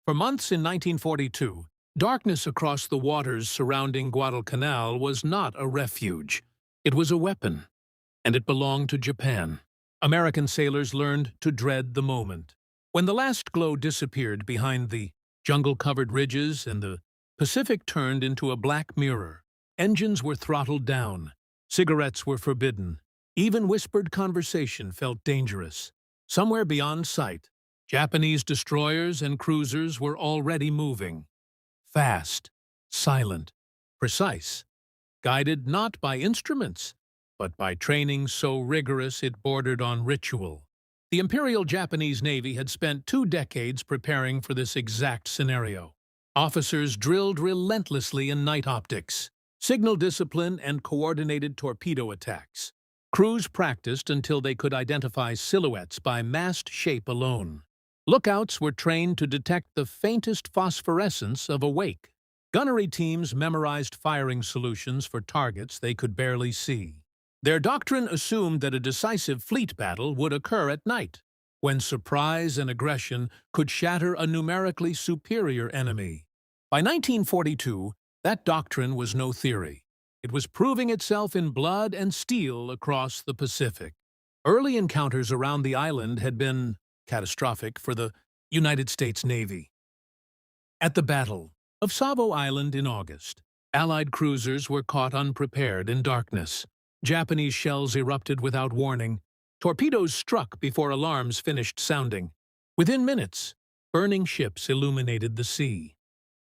For months in 1942, darkness across the waters surrounding Guadalcanal was not a refuge. It was a weapon, and it belonged to Japan. American sailors learned to dread the moment. When the last glow disappeared behind the jungle-covered ridges and the Pacific turned into a black mirror, engines were throttled down, cigarettes were forbidden, even whispered conversation felt dangerous. Somewhere beyond sight, Japanese destroyers and cruisers were already moving. Fast, silent, precise, guided not by instruments, but by training so rigorous it bordered on ritual. The Imperial Japanese Navy had spent 2 decades preparing for this exact scenario. Officers drilled relentlessly in night optics, signal discipline, and coordinated torpedo attacks. Crews practiced until they could identify silhouettes by mast shape alone. Lookouts were trained to detect the faintest phosphorescence of a wake. Gunnery teams memorized firing solutions for targets they could barely see. Their doctrine assumed that a decisive fleet battle would occur at night, when surprise and aggression could shatter a numerically superior enemy. By 1942, that doctrine was no theory. It was proving itself in blood and steel across the Pacific. Early encounters around the island had been catastrophic for the United States Navy. At the Battle of Savo Island in August, Allied cruisers were caught unprepared in darkness. Japanese shells erupted without warning. Torpedoes struck before alarms finished sounding. Within minutes, burning ships illuminated the sea.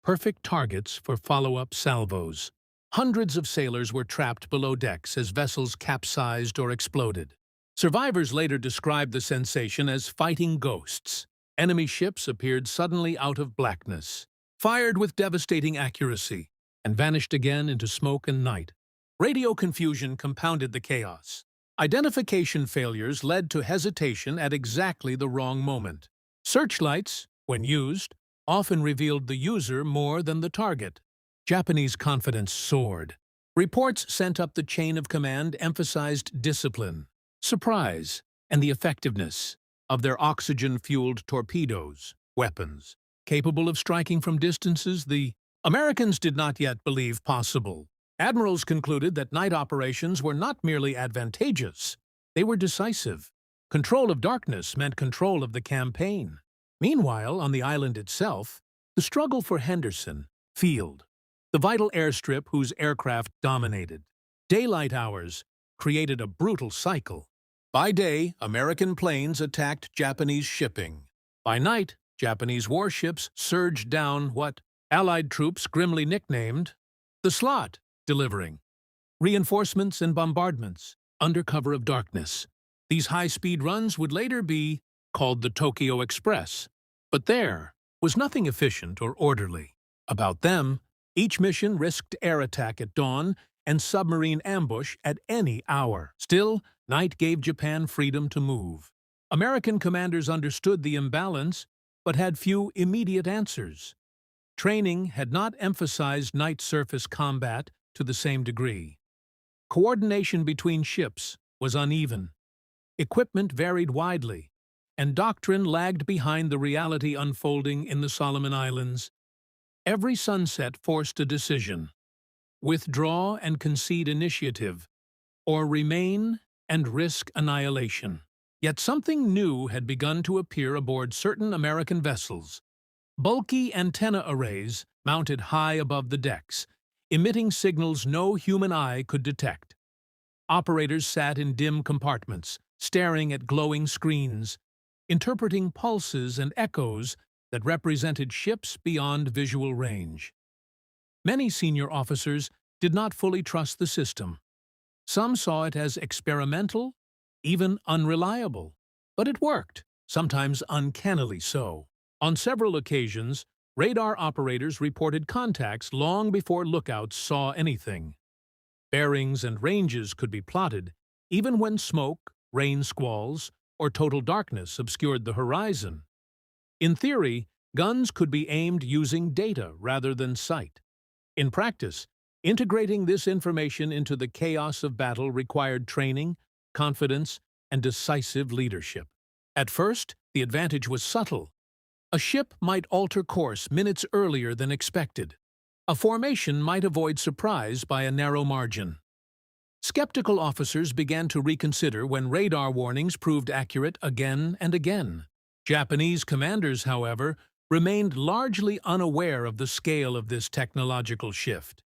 Perfect targets for follow-up salvos. Hundreds of sailors were trapped below decks as vessels capsized or exploded. Survivors later described the sensation as fighting ghosts. Enemy ships appeared suddenly out of blackness, fired with devastating accuracy, and vanished again into smoke and night. Radio confusion compounded the chaos. Identification failures led to hesitation at exactly the wrong moment. Searchlights, when used, often revealed the user more than the target. Japanese confidence soared. Reports sent up the chain of command emphasized discipline, surprise, and the effectiveness of their oxygen-fueled torpedoes, weapons, capable of striking from distances the Americans did not yet believe possible. Admirals concluded that night operations were not merely advantageous, they were decisive. Control of darkness meant control of the campaign. Meanwhile, on the island itself, the struggle for Henderson Field, the vital airstrip whose aircraft dominated. Daylight hours created a brutal cycle. By day, American planes attacked Japanese shipping. By night, Japanese warships surged down what Allied troops grimly nicknamed the slot, delivering reinforcements and bombardments under cover of darkness. These high-speed runs would later be called the Tokyo Express. But there was nothing efficient or orderly about them. Each mission risked air attack at dawn and submarine ambush at any hour. Still, night gave Japan freedom to move. American commanders understood the imbalance, but had few immediate answers. Training had not emphasized night surface combat to the same degree. Coordination between ships was uneven. Equipment varied widely, and doctrine lagged behind the reality unfolding in the Solomon Islands. Every sunset forced a decision: withdraw and concede initiative, or remain and risk annihilation. Yet something new had begun to appear aboard certain American vessels. Bulky antenna arrays mounted high above the decks, emitting signals no human eye could detect. Operators sat in dim compartments, staring at glowing screens, interpreting pulses and echoes that represented ships beyond visual range. Many senior officers did not fully trust the system. Some saw it as experimental, even unreliable. But it worked, sometimes uncannily so. On several occasions, radar operators reported contacts long before lookouts saw anything. Bearings and ranges could be plotted, even when smoke, rain squalls, or total darkness obscured the horizon. In theory, guns could be aimed using data rather than sight. In practice, integrating this information into the chaos of battle required training, confidence, and decisive leadership. At first, the advantage was subtle. A ship might alter course minutes earlier than expected. A formation might avoid surprise by a narrow margin. Skeptical officers began to reconsider when radar warnings proved accurate again and again. Japanese commanders, however, remained largely unaware of the scale of this technological shift.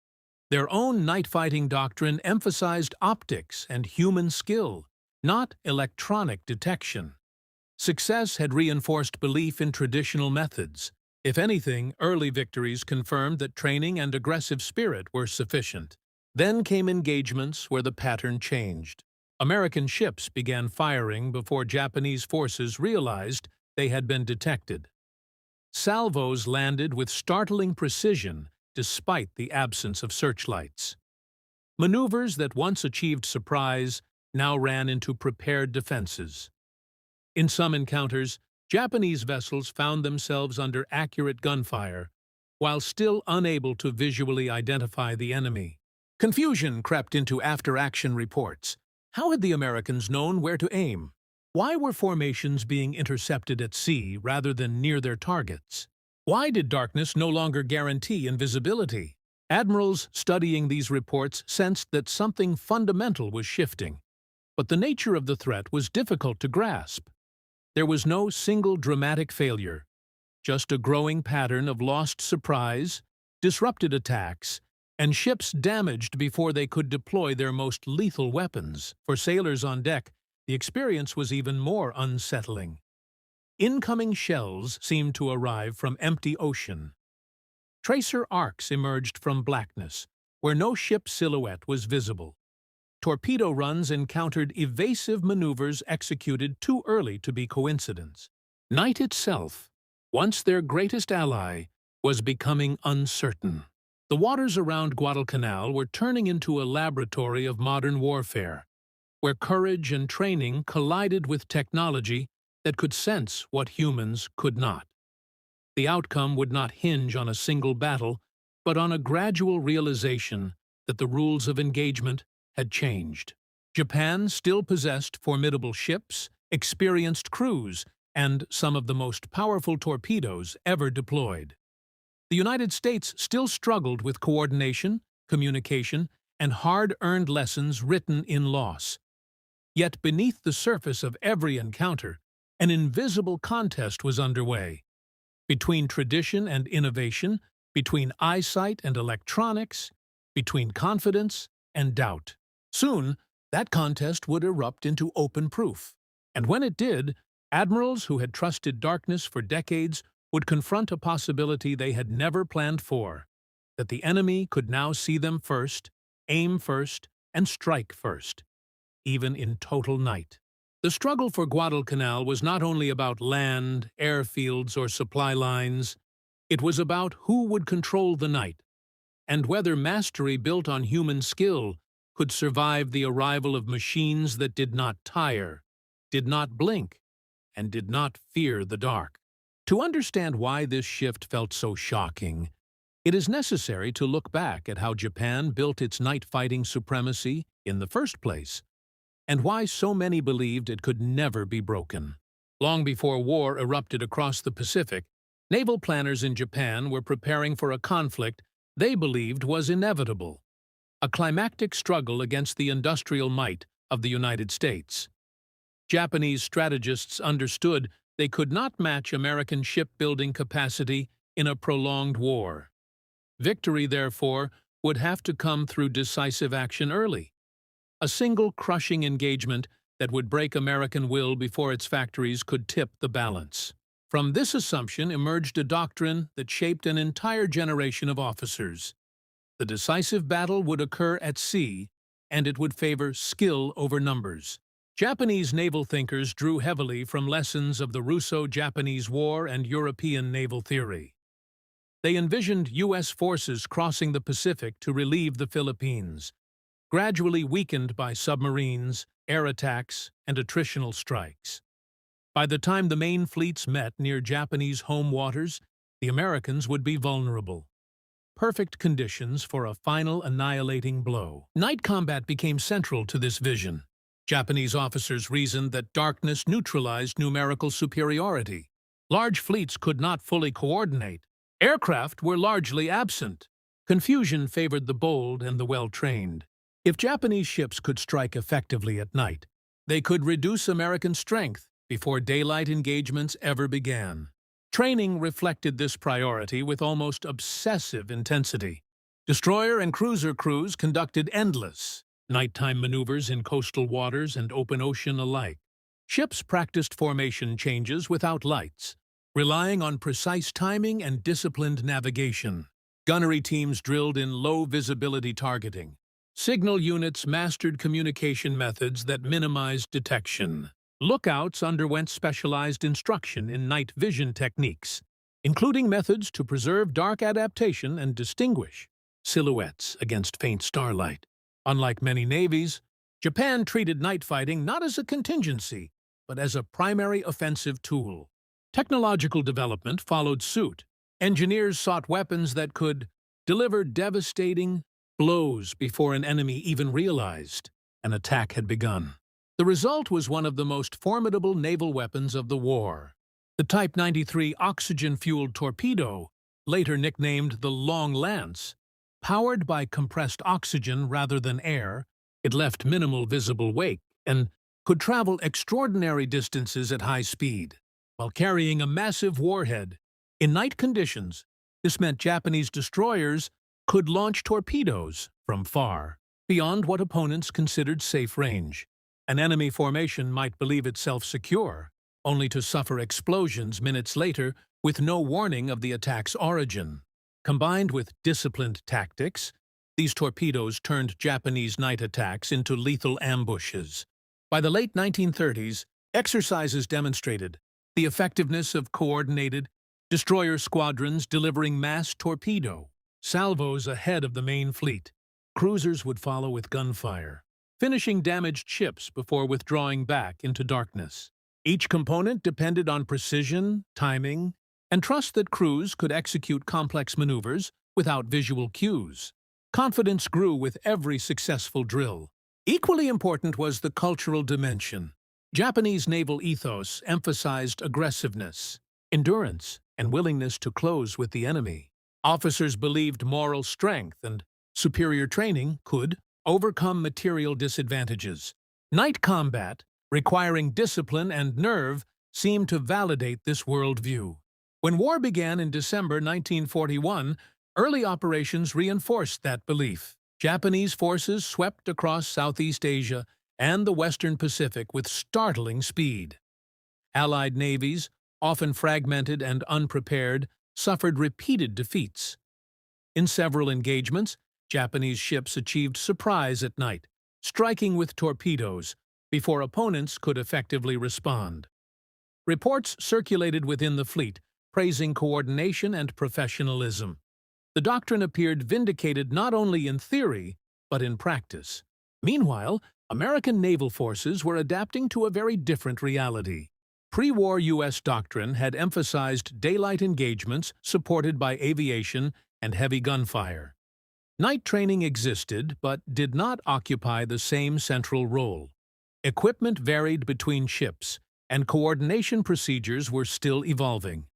Their own night-fighting doctrine emphasized optics and human skill, not electronic detection. Success had reinforced belief in traditional methods. If anything, early victories confirmed that training and aggressive spirit were sufficient. Then came engagements where the pattern changed. American ships began firing before Japanese forces realized they had been detected. Salvos landed with startling precision despite the absence of searchlights. Maneuvers that once achieved surprise now ran into prepared defenses. In some encounters, Japanese vessels found themselves under accurate gunfire, while still unable to visually identify the enemy. Confusion crept into after-action reports. How had the Americans known where to aim? Why were formations being intercepted at sea rather than near their targets? Why did darkness no longer guarantee invisibility? Admirals studying these reports sensed that something fundamental was shifting, but the nature of the threat was difficult to grasp. There was no single dramatic failure, just a growing pattern of lost surprise, disrupted attacks, and ships damaged before they could deploy their most lethal weapons. For sailors on deck, the experience was even more unsettling. Incoming shells seemed to arrive from empty ocean. Tracer arcs emerged from blackness, where no ship silhouette was visible. Torpedo runs encountered evasive maneuvers executed too early to be coincidence. Night itself, once their greatest ally, was becoming uncertain. The waters around Guadalcanal were turning into a laboratory of modern warfare, where courage and training collided with technology that could sense what humans could not. The outcome would not hinge on a single battle, but on a gradual realization that the rules of engagement had changed. Japan still possessed formidable ships, experienced crews, and some of the most powerful torpedoes ever deployed. The United States still struggled with coordination, communication, and hard-earned lessons written in loss. Yet beneath the surface of every encounter, an invisible contest was underway. Between tradition and innovation, between eyesight and electronics, between confidence and doubt. Soon, that contest would erupt into open proof. And when it did, admirals who had trusted darkness for decades would confront a possibility they had never planned for, that the enemy could now see them first, aim first, and strike first, even in total night. The struggle for Guadalcanal was not only about land, airfields, or supply lines. It was about who would control the night, and whether mastery built on human skill could survive the arrival of machines that did not tire, did not blink, and did not fear the dark. To understand why this shift felt so shocking, it is necessary to look back at how Japan built its night-fighting supremacy in the first place, and why so many believed it could never be broken. Long before war erupted across the Pacific, naval planners in Japan were preparing for a conflict they believed was inevitable, a climactic struggle against the industrial might of the United States. Japanese strategists understood they could not match American shipbuilding capacity in a prolonged war. Victory, therefore, would have to come through decisive action early, a single crushing engagement that would break American will before its factories could tip the balance. From this assumption emerged a doctrine that shaped an entire generation of officers. The decisive battle would occur at sea, and it would favor skill over numbers. Japanese naval thinkers drew heavily from lessons of the Russo-Japanese War and European naval theory. They envisioned U.S. forces crossing the Pacific to relieve the Philippines, gradually weakened by submarines, air attacks, and attritional strikes. By the time the main fleets met near Japanese home waters, the Americans would be vulnerable. Perfect conditions for a final annihilating blow. Night combat became central to this vision. Japanese officers reasoned that darkness neutralized numerical superiority. Large fleets could not fully coordinate. Aircraft were largely absent. Confusion favored the bold and the well-trained. If Japanese ships could strike effectively at night, they could reduce American strength before daylight engagements ever began. Training reflected this priority with almost obsessive intensity. Destroyer and cruiser crews conducted endless nighttime maneuvers in coastal waters and open ocean alike. Ships practiced formation changes without lights, relying on precise timing and disciplined navigation. Gunnery teams drilled in low-visibility targeting. Signal units mastered communication methods that minimized detection. Lookouts underwent specialized instruction in night vision techniques, including methods to preserve dark adaptation and distinguish silhouettes against faint starlight. Unlike many navies, Japan treated night fighting not as a contingency, but as a primary offensive tool. Technological development followed suit. Engineers sought weapons that could deliver devastating blows before an enemy even realized an attack had begun. The result was one of the most formidable naval weapons of the war. The Type 93 oxygen-fueled torpedo, later nicknamed the Long Lance, powered by compressed oxygen rather than air, it left minimal visible wake and could travel extraordinary distances at high speed, while carrying a massive warhead. In night conditions, this meant Japanese destroyers could launch torpedoes from far, beyond what opponents considered safe range. An enemy formation might believe itself secure, only to suffer explosions minutes later with no warning of the attack's origin. Combined with disciplined tactics, these torpedoes turned Japanese night attacks into lethal ambushes. By the late 1930s, exercises demonstrated the effectiveness of coordinated destroyer squadrons delivering mass torpedo salvos ahead of the main fleet. Cruisers would follow with gunfire, finishing damaged ships before withdrawing back into darkness. Each component depended on precision, timing, and trust that crews could execute complex maneuvers without visual cues. Confidence grew with every successful drill. Equally important was the cultural dimension. Japanese naval ethos emphasized aggressiveness, endurance, and willingness to close with the enemy. Officers believed moral strength and superior training could overcome material disadvantages. Night combat, requiring discipline and nerve, seemed to validate this worldview. When war began in December 1941, early operations reinforced that belief. Japanese forces swept across Southeast Asia and the Western Pacific with startling speed. Allied navies, often fragmented and unprepared, suffered repeated defeats. In several engagements, Japanese ships achieved surprise at night, striking with torpedoes before opponents could effectively respond. Reports circulated within the fleet, praising coordination and professionalism. The doctrine appeared vindicated not only in theory, but in practice. Meanwhile, American naval forces were adapting to a very different reality. Pre-war U.S. doctrine had emphasized daylight engagements supported by aviation and heavy gunfire. Night training existed, but did not occupy the same central role. Equipment varied between ships, and coordination procedures were still evolving.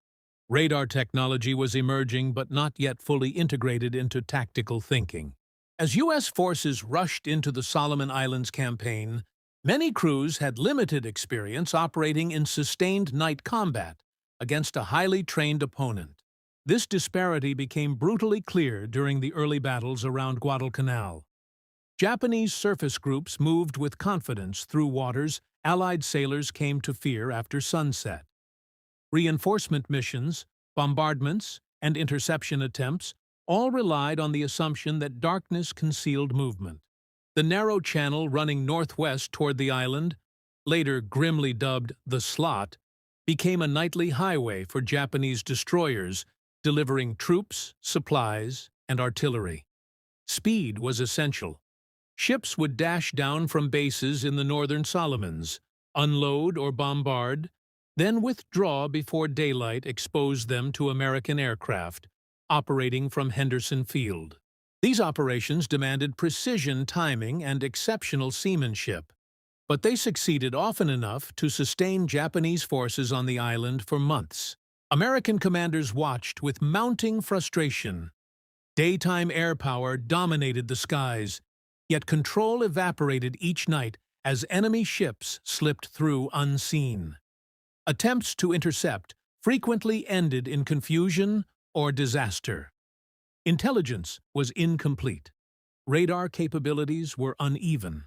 Radar technology was emerging but not yet fully integrated into tactical thinking. As U.S. forces rushed into the Solomon Islands campaign, many crews had limited experience operating in sustained night combat against a highly trained opponent. This disparity became brutally clear during the early battles around Guadalcanal. Japanese surface groups moved with confidence through waters Allied sailors came to fear after sunset. Reinforcement missions, bombardments, and interception attempts all relied on the assumption that darkness concealed movement. The narrow channel running northwest toward the island, later grimly dubbed the Slot, became a nightly highway for Japanese destroyers delivering troops, supplies, and artillery. Speed was essential. Ships would dash down from bases in the northern Solomons, unload or bombard, then withdraw before daylight exposed them to American aircraft operating from Henderson Field. These operations demanded precision timing and exceptional seamanship, but they succeeded often enough to sustain Japanese forces on the island for months. American commanders watched with mounting frustration. Daytime air power dominated the skies, yet control evaporated each night as enemy ships slipped through unseen. Attempts to intercept frequently ended in confusion or disaster. Intelligence was incomplete. Radar capabilities were uneven.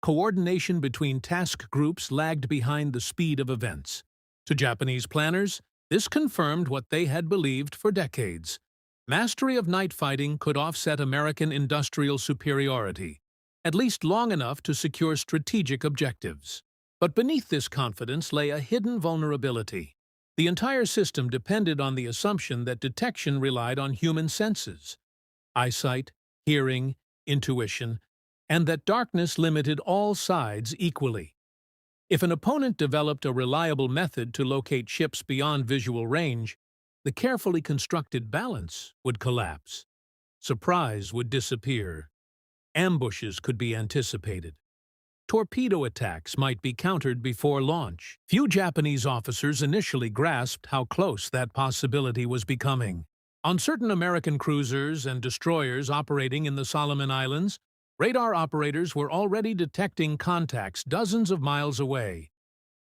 Coordination between task groups lagged behind the speed of events. To Japanese planners, this confirmed what they had believed for decades. Mastery of night fighting could offset American industrial superiority, at least long enough to secure strategic objectives. But beneath this confidence lay a hidden vulnerability. The entire system depended on the assumption that detection relied on human senses, eyesight, hearing, intuition, and that darkness limited all sides equally. If an opponent developed a reliable method to locate ships beyond visual range, the carefully constructed balance would collapse. Surprise would disappear. Ambushes could be anticipated. Torpedo attacks might be countered before launch. Few Japanese officers initially grasped how close that possibility was becoming. On certain American cruisers and destroyers operating in the Solomon Islands, radar operators were already detecting contacts dozens of miles away,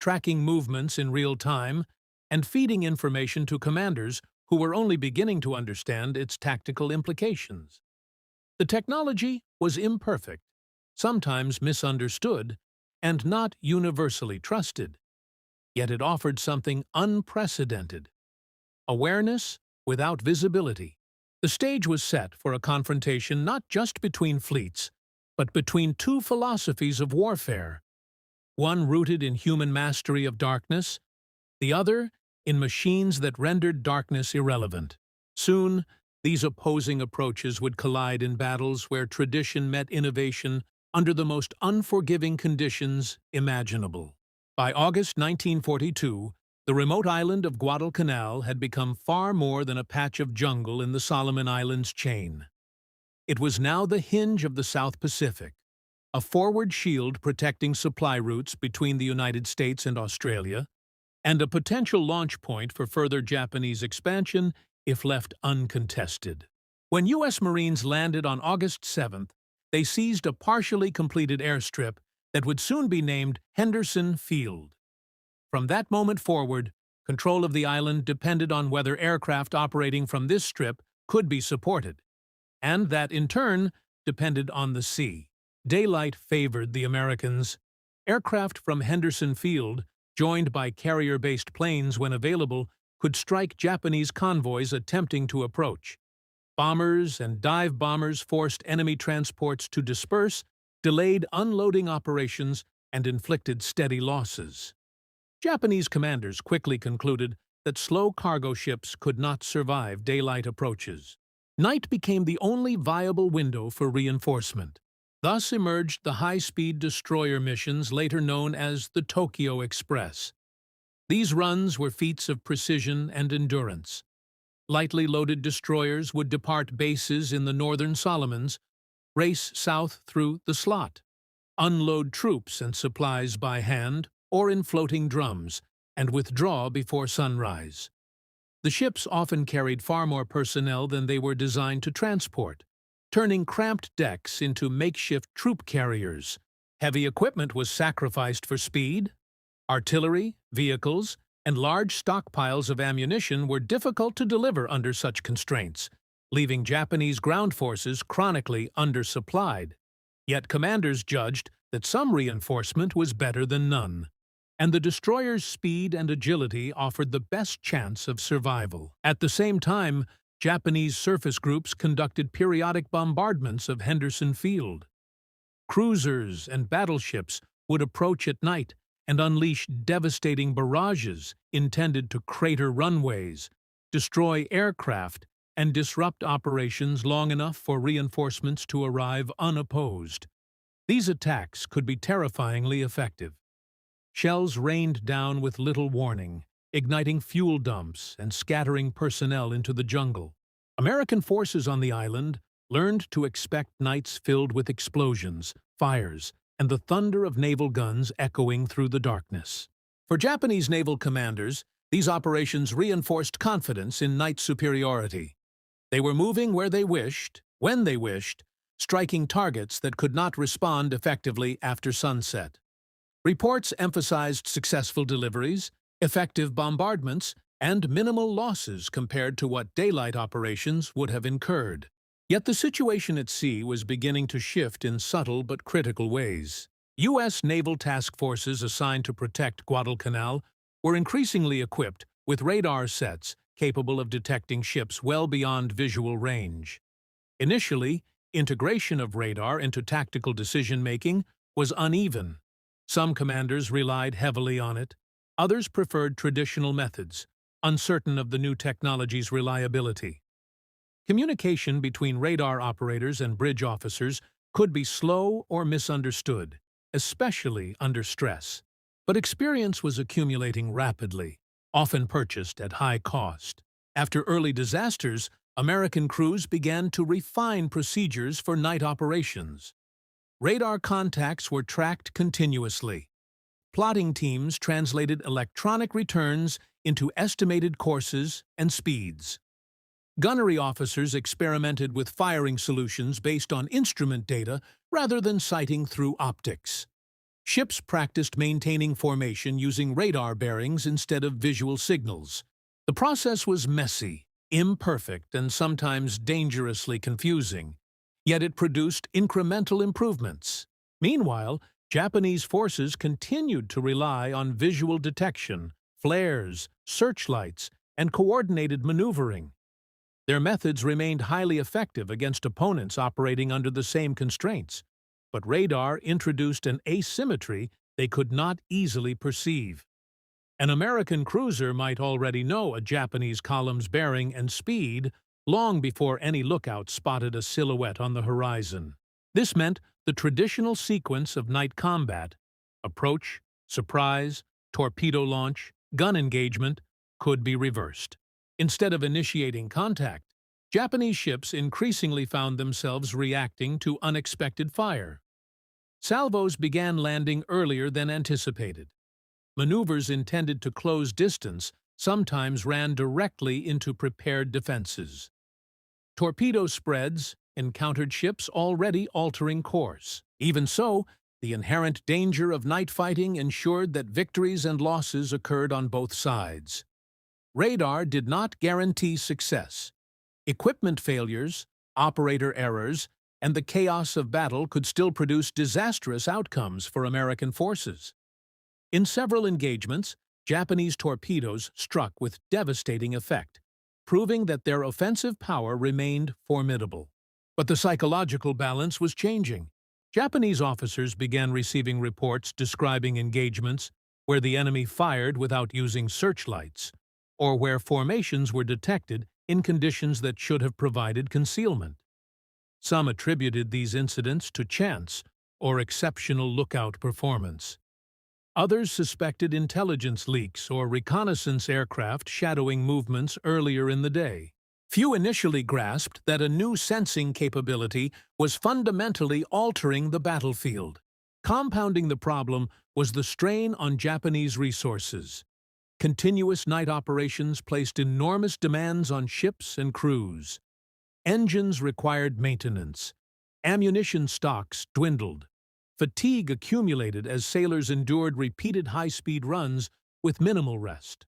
tracking movements in real time, and feeding information to commanders who were only beginning to understand its tactical implications. The technology was imperfect, sometimes misunderstood, and not universally trusted. Yet it offered something unprecedented: awareness without visibility. The stage was set for a confrontation not just between fleets, but between two philosophies of warfare, one rooted in human mastery of darkness, the other in machines that rendered darkness irrelevant. Soon, these opposing approaches would collide in battles where tradition met innovation under the most unforgiving conditions imaginable. By August 1942, the remote island of Guadalcanal had become far more than a patch of jungle in the Solomon Islands chain. It was now the hinge of the South Pacific, a forward shield protecting supply routes between the United States and Australia, and a potential launch point for further Japanese expansion if left uncontested. When U.S. Marines landed on August 7th, they seized a partially completed airstrip that would soon be named Henderson Field. From that moment forward, control of the island depended on whether aircraft operating from this strip could be supported, and that, in turn, depended on the sea. Daylight favored the Americans. Aircraft from Henderson Field, joined by carrier-based planes when available, could strike Japanese convoys attempting to approach. Bombers and dive bombers forced enemy transports to disperse, delayed unloading operations, and inflicted steady losses. Japanese commanders quickly concluded that slow cargo ships could not survive daylight approaches. Night became the only viable window for reinforcement. Thus emerged the high-speed destroyer missions later known as the Tokyo Express. These runs were feats of precision and endurance. Lightly loaded destroyers would depart bases in the northern Solomons, race south through the slot, unload troops and supplies by hand or in floating drums, and withdraw before sunrise. The ships often carried far more personnel than they were designed to transport, turning cramped decks into makeshift troop carriers. Heavy equipment was sacrificed for speed. Artillery, vehicles, and large stockpiles of ammunition were difficult to deliver under such constraints, leaving Japanese ground forces chronically undersupplied. Yet commanders judged that some reinforcement was better than none, and the destroyer's speed and agility offered the best chance of survival. At the same time, Japanese surface groups conducted periodic bombardments of Henderson Field. Cruisers and battleships would approach at night and unleash devastating barrages intended to crater runways, destroy aircraft, and disrupt operations long enough for reinforcements to arrive unopposed. These attacks could be terrifyingly effective. Shells rained down with little warning, igniting fuel dumps and scattering personnel into the jungle. American forces on the island learned to expect nights filled with explosions, fires, and the thunder of naval guns echoing through the darkness. For Japanese naval commanders, These operations reinforced confidence in night superiority. They were moving where they wished, when they wished, striking targets that could not respond effectively after sunset. Reports emphasized successful deliveries, effective bombardments, and minimal losses compared to what daylight operations would have incurred. Yet the situation at sea was beginning to shift in subtle but critical ways. U.S. naval task forces assigned to protect Guadalcanal were increasingly equipped with radar sets capable of detecting ships well beyond visual range. Initially, integration of radar into tactical decision-making was uneven. Some commanders relied heavily on it. Others preferred traditional methods, uncertain of the new technology's reliability. Communication between radar operators and bridge officers could be slow or misunderstood, especially under stress. But experience was accumulating rapidly, often purchased at high cost. After early disasters, American crews began to refine procedures for night operations. Radar contacts were tracked continuously. Plotting teams translated electronic returns into estimated courses and speeds. Gunnery officers experimented with firing solutions based on instrument data rather than sighting through optics. Ships practiced maintaining formation using radar bearings instead of visual signals. The process was messy, imperfect, and sometimes dangerously confusing, yet it produced incremental improvements. Meanwhile, Japanese forces continued to rely on visual detection, flares, searchlights, and coordinated maneuvering. Their methods remained highly effective against opponents operating under the same constraints, but radar introduced an asymmetry they could not easily perceive. An American cruiser might already know a Japanese column's bearing and speed long before any lookout spotted a silhouette on the horizon. This meant the traditional sequence of night combat, approach, surprise, torpedo launch, gun engagement, could be reversed. Instead of initiating contact, Japanese ships increasingly found themselves reacting to unexpected fire. Salvos began landing earlier than anticipated. Maneuvers intended to close distance sometimes ran directly into prepared defenses. Torpedo spreads encountered ships already altering course. Even so, the inherent danger of night fighting ensured that victories and losses occurred on both sides. Radar did not guarantee success. Equipment failures, operator errors, and the chaos of battle could still produce disastrous outcomes for American forces. In several engagements, Japanese torpedoes struck with devastating effect, proving that their offensive power remained formidable. But the psychological balance was changing. Japanese officers began receiving reports describing engagements where the enemy fired without using searchlights, or where formations were detected in conditions that should have provided concealment. Some attributed these incidents to chance or exceptional lookout performance. Others suspected intelligence leaks or reconnaissance aircraft shadowing movements earlier in the day. Few initially grasped that a new sensing capability was fundamentally altering the battlefield. Compounding the problem was the strain on Japanese resources. Continuous night operations placed enormous demands on ships and crews. Engines required maintenance. Ammunition stocks dwindled. Fatigue accumulated as sailors endured repeated high-speed runs with minimal rest.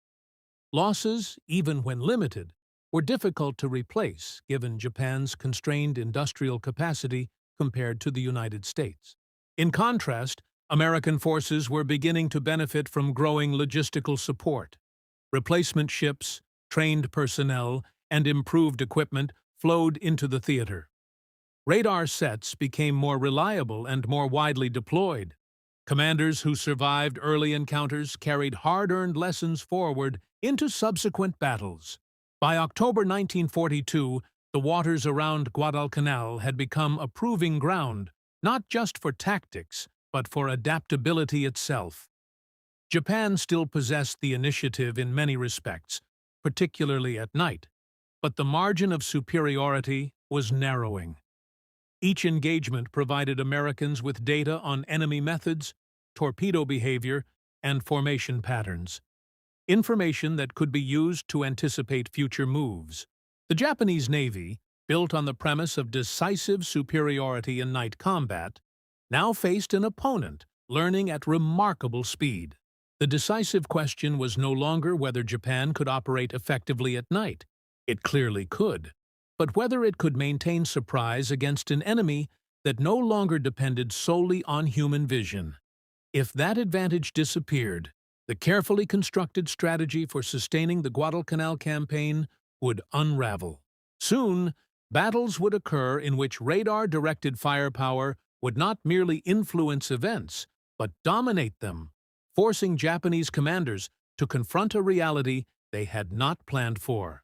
Losses, even when limited, were difficult to replace given Japan's constrained industrial capacity compared to the United States. In contrast, American forces were beginning to benefit from growing logistical support. Replacement ships, trained personnel, and improved equipment flowed into the theater. Radar sets became more reliable and more widely deployed. Commanders who survived early encounters carried hard-earned lessons forward into subsequent battles. By October 1942, the waters around Guadalcanal had become a proving ground, not just for tactics, but for adaptability itself. Japan still possessed the initiative in many respects, particularly at night, but the margin of superiority was narrowing. Each engagement provided Americans with data on enemy methods, torpedo behavior, and formation patterns. information that could be used to anticipate future moves. The Japanese Navy, built on the premise of decisive superiority in night combat, now faced an opponent learning at remarkable speed. The decisive question was no longer whether Japan could operate effectively at night. It clearly could, but whether it could maintain surprise against an enemy that no longer depended solely on human vision. If that advantage disappeared, the carefully constructed strategy for sustaining the Guadalcanal campaign would unravel. Soon, battles would occur in which radar-directed firepower would not merely influence events, but dominate them, forcing Japanese commanders to confront a reality they had not planned for.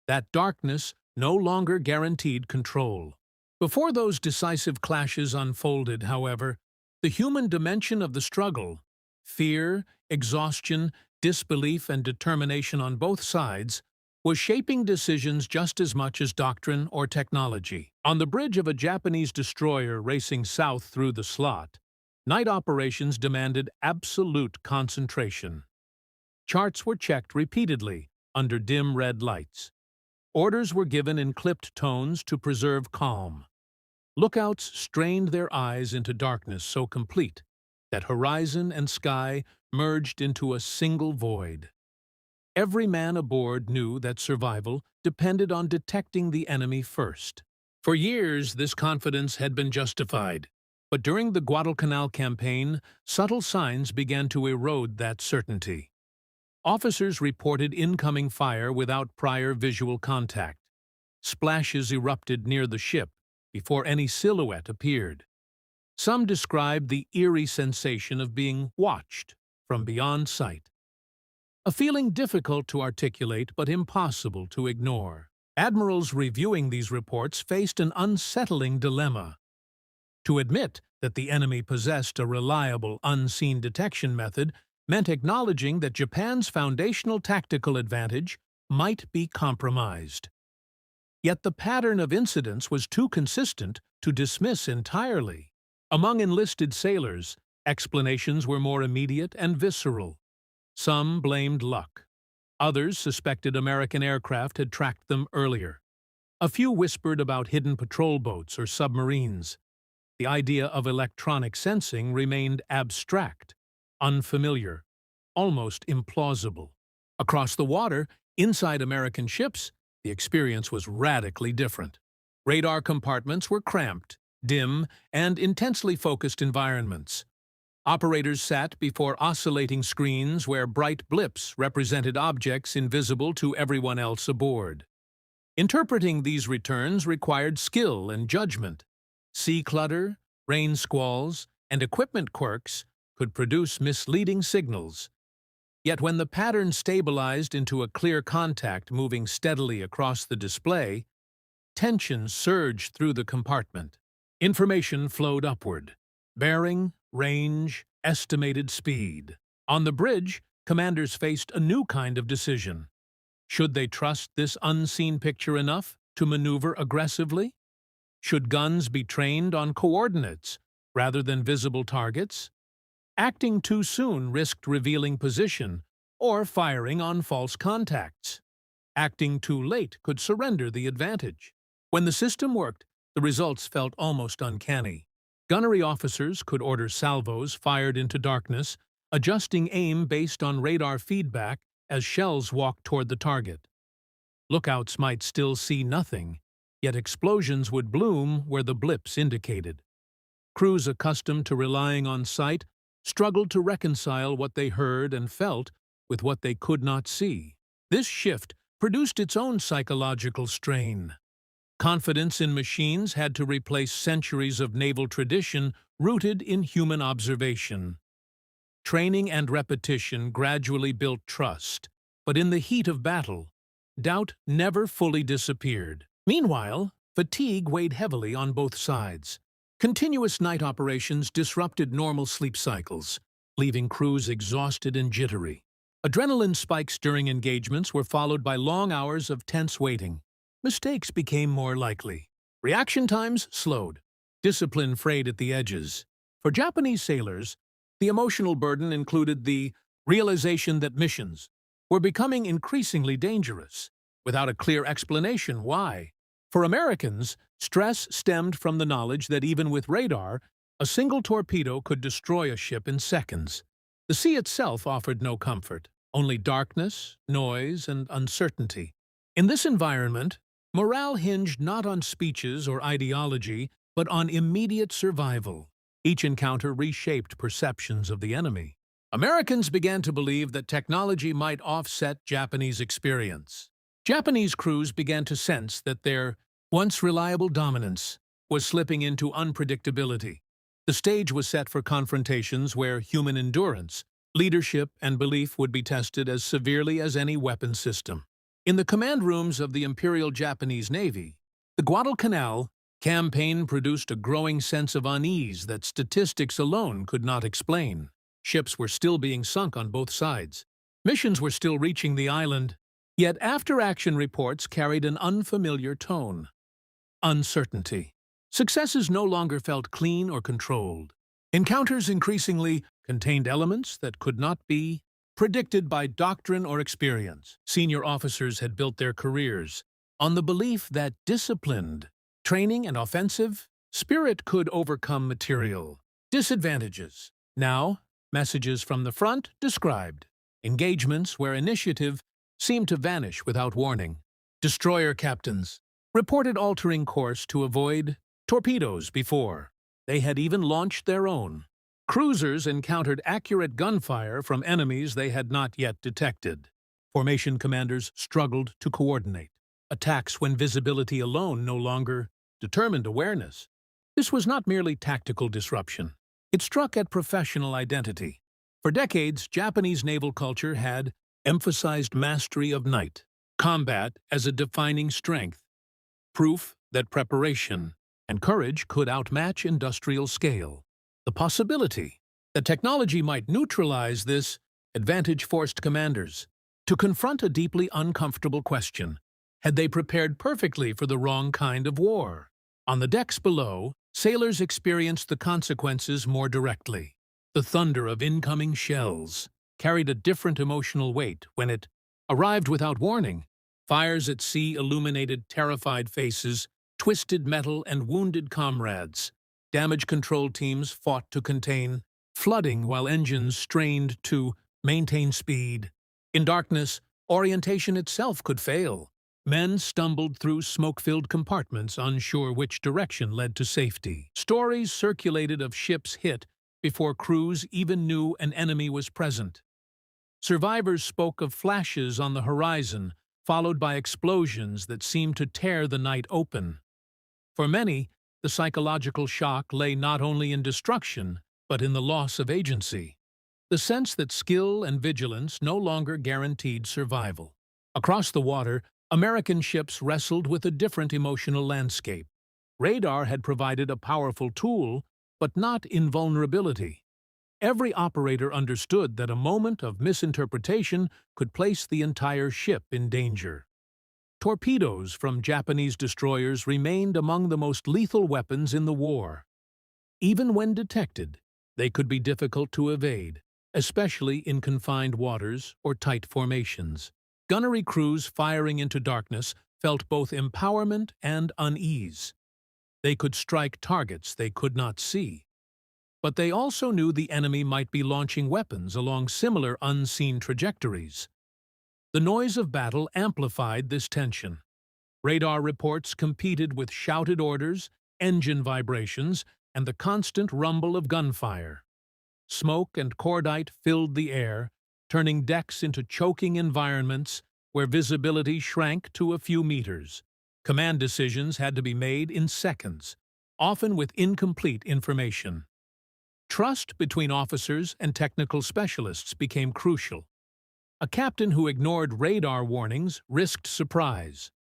That darkness no longer guaranteed control. Before those decisive clashes unfolded, however, the human dimension of the struggle, fear, exhaustion, disbelief, and determination on both sides, was shaping decisions just as much as doctrine or technology. On the bridge of a Japanese destroyer racing south through the slot, night operations demanded absolute concentration. Charts were checked repeatedly under dim red lights. Orders were given in clipped tones to preserve calm. Lookouts strained their eyes into darkness so complete that horizon and sky merged into a single void. Every man aboard knew that survival depended on detecting the enemy first. For years, this confidence had been justified, but during the Guadalcanal campaign, subtle signs began to erode that certainty. Officers reported incoming fire without prior visual contact. Splashes erupted near the ship before any silhouette appeared. Some described the eerie sensation of being watched from beyond sight, a feeling difficult to articulate but impossible to ignore. Admirals reviewing these reports faced an unsettling dilemma. To admit that the enemy possessed a reliable, unseen detection method meant acknowledging that Japan's foundational tactical advantage might be compromised. Yet the pattern of incidents was too consistent to dismiss entirely. Among enlisted sailors, explanations were more immediate and visceral. Some blamed luck. Others suspected American aircraft had tracked them earlier. A few whispered about hidden patrol boats or submarines. The idea of electronic sensing remained abstract, unfamiliar, almost implausible. Across the water, inside American ships, the experience was radically different. Radar compartments were cramped, dim, and intensely focused environments. Operators sat before oscillating screens where bright blips represented objects invisible to everyone else aboard. Interpreting these returns required skill and judgment. Sea clutter, rain squalls, and equipment quirks could produce misleading signals. Yet when the pattern stabilized into a clear contact moving steadily across the display, tension surged through the compartment. Information flowed upward. Bearing, range, estimated speed. On the bridge, commanders faced a new kind of decision. Should they trust this unseen picture enough to maneuver aggressively? Should guns be trained on coordinates rather than visible targets? Acting too soon risked revealing position or firing on false contacts. Acting too late could surrender the advantage. When the system worked, the results felt almost uncanny. Gunnery officers could order salvos fired into darkness, adjusting aim based on radar feedback as shells walked toward the target. Lookouts might still see nothing, yet explosions would bloom where the blips indicated. Crews accustomed to relying on sight struggled to reconcile what they heard and felt with what they could not see. This shift produced its own psychological strain. Confidence in machines had to replace centuries of naval tradition rooted in human observation. Training and repetition gradually built trust, but in the heat of battle, doubt never fully disappeared. Meanwhile, fatigue weighed heavily on both sides. Continuous night operations disrupted normal sleep cycles, leaving crews exhausted and jittery. Adrenaline spikes during engagements were followed by long hours of tense waiting. Mistakes became more likely. Reaction times slowed. Discipline frayed at the edges. For Japanese sailors, the emotional burden included the realization that missions, were becoming increasingly dangerous, without a clear explanation why. For Americans, stress stemmed from the knowledge that even with radar, a single torpedo could destroy a ship in seconds. The sea itself offered no comfort, only darkness, noise, and uncertainty. In this environment, morale hinged not on speeches or ideology, but on immediate survival. Each encounter reshaped perceptions of the enemy. Americans began to believe that technology might offset Japanese experience. Japanese crews began to sense that their once reliable dominance was slipping into unpredictability. The stage was set for confrontations where human endurance, leadership, and belief would be tested as severely as any weapon system. In the command rooms of the Imperial Japanese Navy, the Guadalcanal campaign produced a growing sense of unease that statistics alone could not explain. Ships were still being sunk on both sides. Missions were still reaching the island, yet after-action reports carried an unfamiliar tone. Uncertainty. Successes no longer felt clean or controlled. Encounters increasingly contained elements that could not be predicted by doctrine or experience. Senior officers had built their careers on the belief that disciplined training and offensive spirit could overcome material disadvantages. Now, messages from the front described engagements where initiative seemed to vanish without warning. Destroyer captains reported altering course to avoid torpedoes before they had even launched their own. Cruisers encountered accurate gunfire from enemies they had not yet detected. Formation commanders struggled to coordinate attacks when visibility alone no longer determined awareness. This was not merely tactical disruption. It struck at professional identity. For decades, Japanese naval culture had emphasized mastery of night combat as a defining strength, proof that preparation and courage could outmatch industrial scale. The possibility that technology might neutralize this advantage forced commanders to confront a deeply uncomfortable question: had they prepared perfectly for the wrong kind of war? On the decks below, sailors experienced the consequences more directly. The thunder of incoming shells carried a different emotional weight when it arrived without warning. Fires at sea illuminated terrified faces, twisted metal, and wounded comrades. Damage control teams fought to contain flooding while engines strained to maintain speed. In darkness, orientation itself could fail. Men stumbled through smoke-filled compartments, unsure which direction led to safety. Stories circulated of ships hit before crews even knew an enemy was present. Survivors spoke of flashes on the horizon, followed by explosions that seemed to tear the night open. For many, the psychological shock lay not only in destruction, but in the loss of agency. The sense that skill and vigilance no longer guaranteed survival. Across the water, American ships wrestled with a different emotional landscape. Radar had provided a powerful tool, but not invulnerability. Every operator understood that a moment of misinterpretation could place the entire ship in danger. Torpedoes from Japanese destroyers remained among the most lethal weapons in the war. Even when detected, they could be difficult to evade, especially in confined waters or tight formations. Gunnery crews firing into darkness felt both empowerment and unease. They could strike targets they could not see. But they also knew the enemy might be launching weapons along similar unseen trajectories. The noise of battle amplified this tension. Radar reports competed with shouted orders, engine vibrations, and the constant rumble of gunfire. Smoke and cordite filled the air, turning decks into choking environments where visibility shrank to a few meters. Command decisions had to be made in seconds, often with incomplete information. Trust between officers and technical specialists became crucial. A captain who ignored radar warnings risked surprise.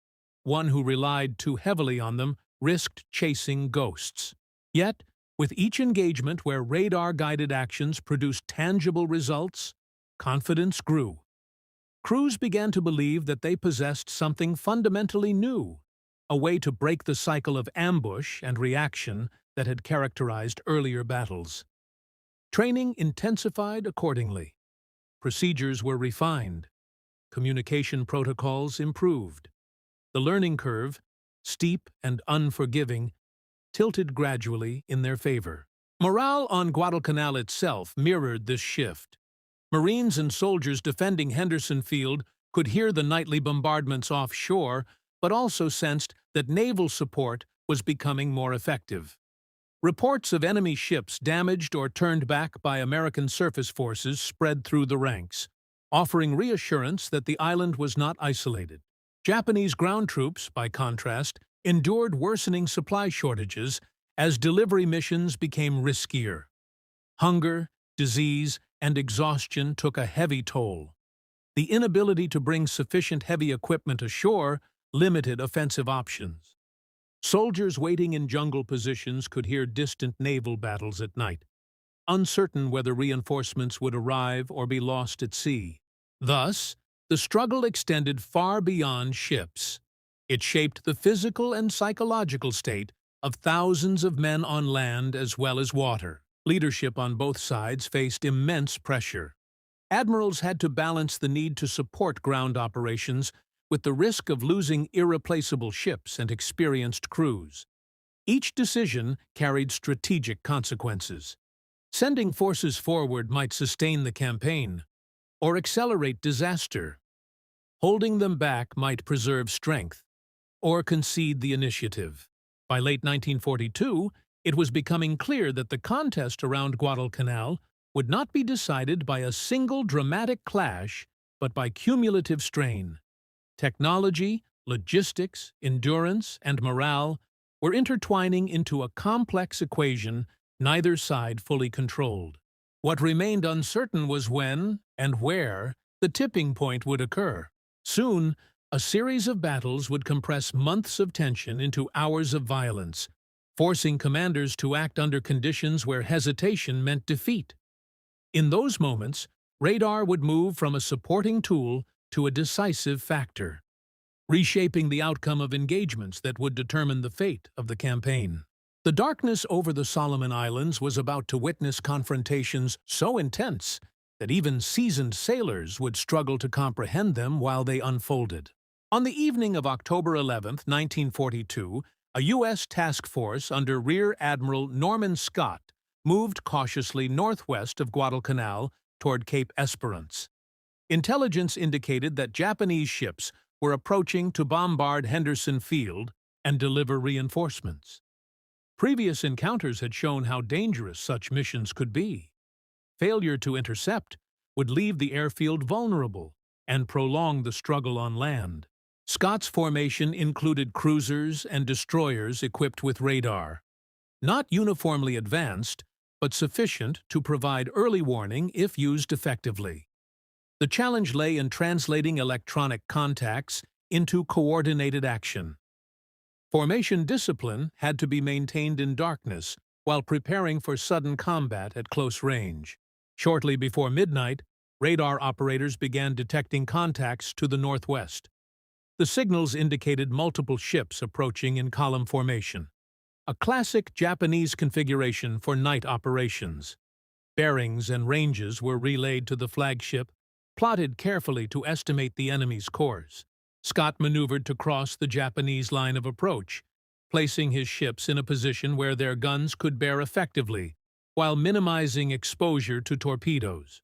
One who relied too heavily on them risked chasing ghosts. Yet, with each engagement where radar-guided actions produced tangible results, confidence grew. Crews began to believe that they possessed something fundamentally new, a way to break the cycle of ambush and reaction that had characterized earlier battles. Training intensified accordingly. Procedures were refined. communication protocols improved. The learning curve, steep and unforgiving, tilted gradually in their favor. Morale on Guadalcanal itself mirrored this shift. Marines and soldiers defending Henderson Field could hear the nightly bombardments offshore, but also sensed that naval support was becoming more effective. Reports of enemy ships damaged or turned back by American surface forces spread through the ranks, offering reassurance that the island was not isolated. Japanese ground troops, by contrast, endured worsening supply shortages as delivery missions became riskier. Hunger, disease, and exhaustion took a heavy toll. The inability to bring sufficient heavy equipment ashore limited offensive options. Soldiers waiting in jungle positions could hear distant naval battles at night, uncertain whether reinforcements would arrive or be lost at sea. Thus, the struggle extended far beyond ships. It shaped the physical and psychological state of thousands of men on land as well as water. Leadership on both sides faced immense pressure. Admirals had to balance the need to support ground operations with the risk of losing irreplaceable ships and experienced crews. Each decision carried strategic consequences. Sending forces forward might sustain the campaign or accelerate disaster. Holding them back might preserve strength or concede the initiative. By late 1942, it was becoming clear that the contest around Guadalcanal would not be decided by a single dramatic clash, but by cumulative strain. Technology, logistics, endurance, and morale were intertwining into a complex equation neither side fully controlled. What remained uncertain was when and where the tipping point would occur. Soon, a series of battles would compress months of tension into hours of violence, forcing commanders to act under conditions where hesitation meant defeat. In those moments, radar would move from a supporting tool to a decisive factor, reshaping the outcome of engagements that would determine the fate of the campaign. The darkness over the Solomon Islands was about to witness confrontations so intense that even seasoned sailors would struggle to comprehend them while they unfolded. On the evening of October 11, 1942, a U.S. task force under Rear Admiral Norman Scott moved cautiously northwest of Guadalcanal toward Cape Esperance. Intelligence indicated that Japanese ships were approaching to bombard Henderson Field and deliver reinforcements. Previous encounters had shown how dangerous such missions could be. Failure to intercept would leave the airfield vulnerable and prolong the struggle on land. Scott's formation included cruisers and destroyers equipped with radar. Not uniformly advanced, but sufficient to provide early warning if used effectively. The challenge lay in translating electronic contacts into coordinated action. Formation discipline had to be maintained in darkness while preparing for sudden combat at close range. Shortly before midnight, radar operators began detecting contacts to the northwest. The signals indicated multiple ships approaching in column formation, a classic Japanese configuration for night operations. Bearings and ranges were relayed to the flagship, plotted carefully to estimate the enemy's course. Scott maneuvered to cross the Japanese line of approach, placing his ships in a position where their guns could bear effectively, while minimizing exposure to torpedoes.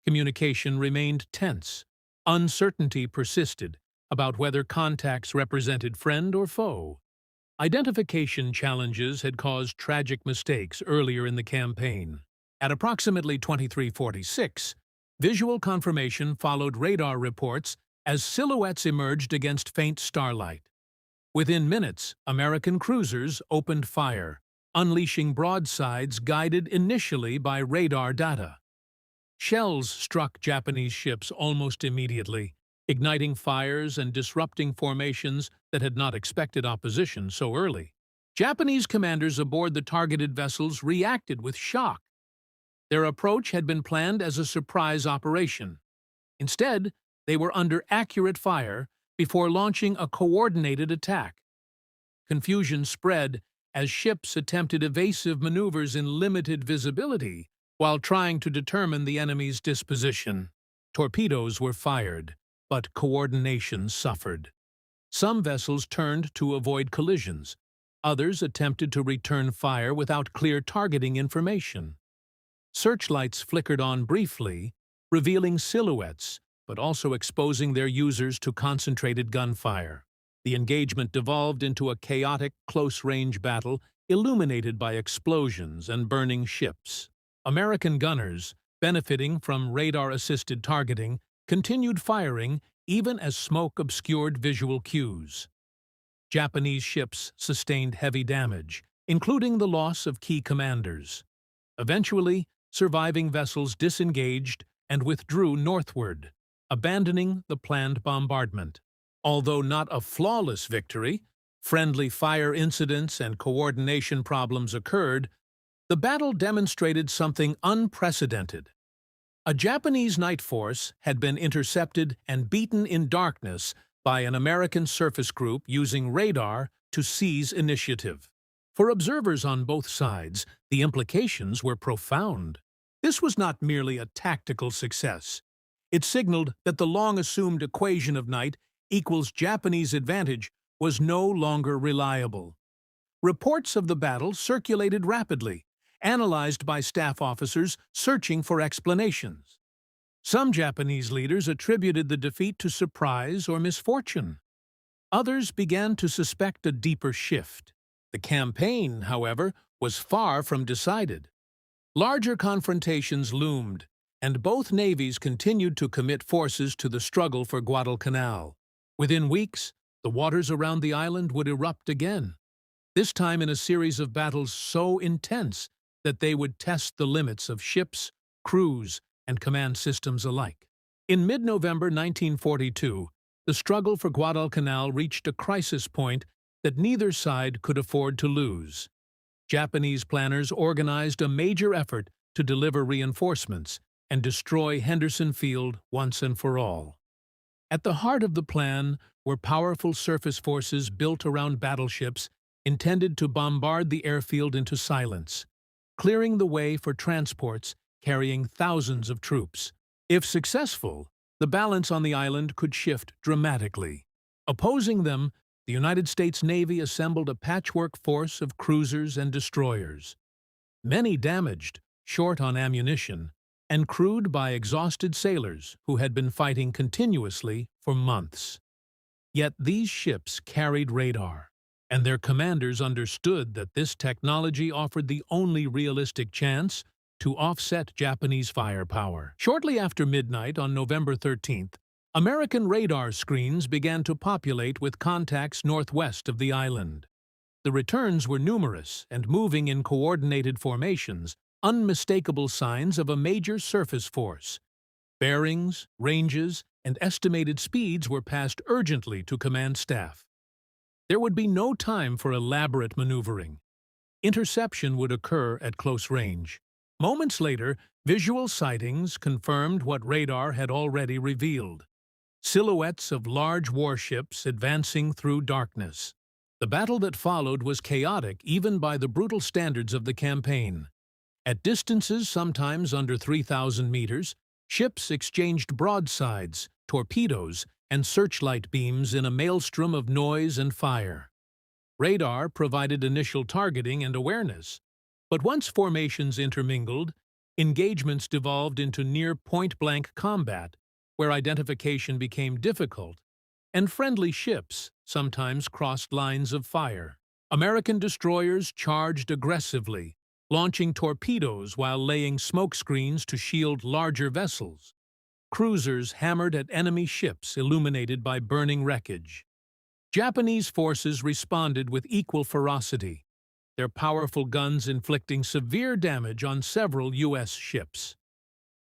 Communication remained tense. Uncertainty persisted about whether contacts represented friend or foe. Identification challenges had caused tragic mistakes earlier in the campaign. At approximately 23:46, visual confirmation followed radar reports as silhouettes emerged against faint starlight. Within minutes, American cruisers opened fire, unleashing broadsides guided initially by radar data. Shells struck Japanese ships almost immediately, igniting fires and disrupting formations that had not expected opposition so early. Japanese commanders aboard the targeted vessels reacted with shock. Their approach had been planned as a surprise operation. Instead, they were under accurate fire before launching a coordinated attack. Confusion spread as ships attempted evasive maneuvers in limited visibility while trying to determine the enemy's disposition. Torpedoes were fired, but coordination suffered. Some vessels turned to avoid collisions. Others attempted to return fire without clear targeting information. Searchlights flickered on briefly, revealing silhouettes, but also exposing their users to concentrated gunfire. The engagement devolved into a chaotic, close-range battle illuminated by explosions and burning ships. American gunners, benefiting from radar-assisted targeting, continued firing even as smoke obscured visual cues. Japanese ships sustained heavy damage, including the loss of key commanders. Eventually, surviving vessels disengaged and withdrew northward, abandoning the planned bombardment. Although not a flawless victory, friendly fire incidents and coordination problems occurred, the battle demonstrated something unprecedented. A Japanese night force had been intercepted and beaten in darkness by an American surface group using radar to seize initiative. For observers on both sides, the implications were profound. This was not merely a tactical success. It signaled that the long-assumed equation of night equals Japanese advantage was no longer reliable. Reports of the battle circulated rapidly, analyzed by staff officers searching for explanations. Some Japanese leaders attributed the defeat to surprise or misfortune. Others began to suspect a deeper shift. The campaign, however, was far from decided. Larger confrontations loomed, and both navies continued to commit forces to the struggle for Guadalcanal. Within weeks, the waters around the island would erupt again, this time in a series of battles so intense that they would test the limits of ships, crews, and command systems alike. In mid-November 1942, the struggle for Guadalcanal reached a crisis point that neither side could afford to lose. Japanese planners organized a major effort to deliver reinforcements and destroy Henderson Field once and for all. At the heart of the plan were powerful surface forces built around battleships intended to bombard the airfield into silence, clearing the way for transports carrying thousands of troops. If successful, the balance on the island could shift dramatically. Opposing them, the United States Navy assembled a patchwork force of cruisers and destroyers. Many damaged, short on ammunition, and crewed by exhausted sailors who had been fighting continuously for months. Yet these ships carried radar, and their commanders understood that this technology offered the only realistic chance to offset Japanese firepower. Shortly after midnight on November 13th, American radar screens began to populate with contacts northwest of the island. The returns were numerous and moving in coordinated formations, unmistakable signs of a major surface force. Bearings, ranges, and estimated speeds were passed urgently to command staff. There would be no time for elaborate maneuvering. Interception would occur at close range. Moments later, visual sightings confirmed what radar had already revealed: silhouettes of large warships advancing through darkness. The battle that followed was chaotic even by the brutal standards of the campaign. At distances sometimes under 3,000 meters, ships exchanged broadsides, torpedoes, and searchlight beams in a maelstrom of noise and fire. Radar provided initial targeting and awareness, but once formations intermingled, engagements devolved into near point-blank combat, where identification became difficult, and friendly ships sometimes crossed lines of fire. American destroyers charged aggressively, launching torpedoes while laying smoke screens to shield larger vessels. Cruisers hammered at enemy ships illuminated by burning wreckage. Japanese forces responded with equal ferocity, their powerful guns inflicting severe damage on several U.S. ships.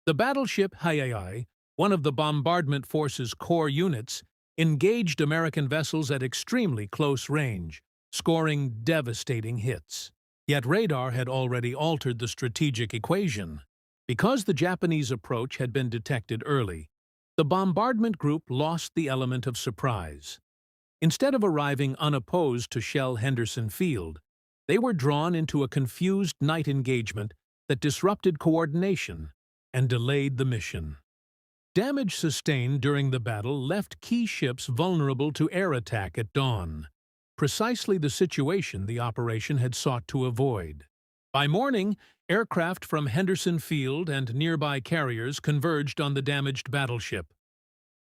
The battleship Hayai, one of the bombardment force's core units, engaged American vessels at extremely close range, scoring devastating hits. Yet radar had already altered the strategic equation. Because the Japanese approach had been detected early, the bombardment group lost the element of surprise. Instead of arriving unopposed to shell Henderson Field, they were drawn into a confused night engagement that disrupted coordination and delayed the mission. Damage sustained during the battle left key ships vulnerable to air attack at dawn, precisely the situation the operation had sought to avoid. By morning, aircraft from Henderson Field and nearby carriers converged on the damaged battleship.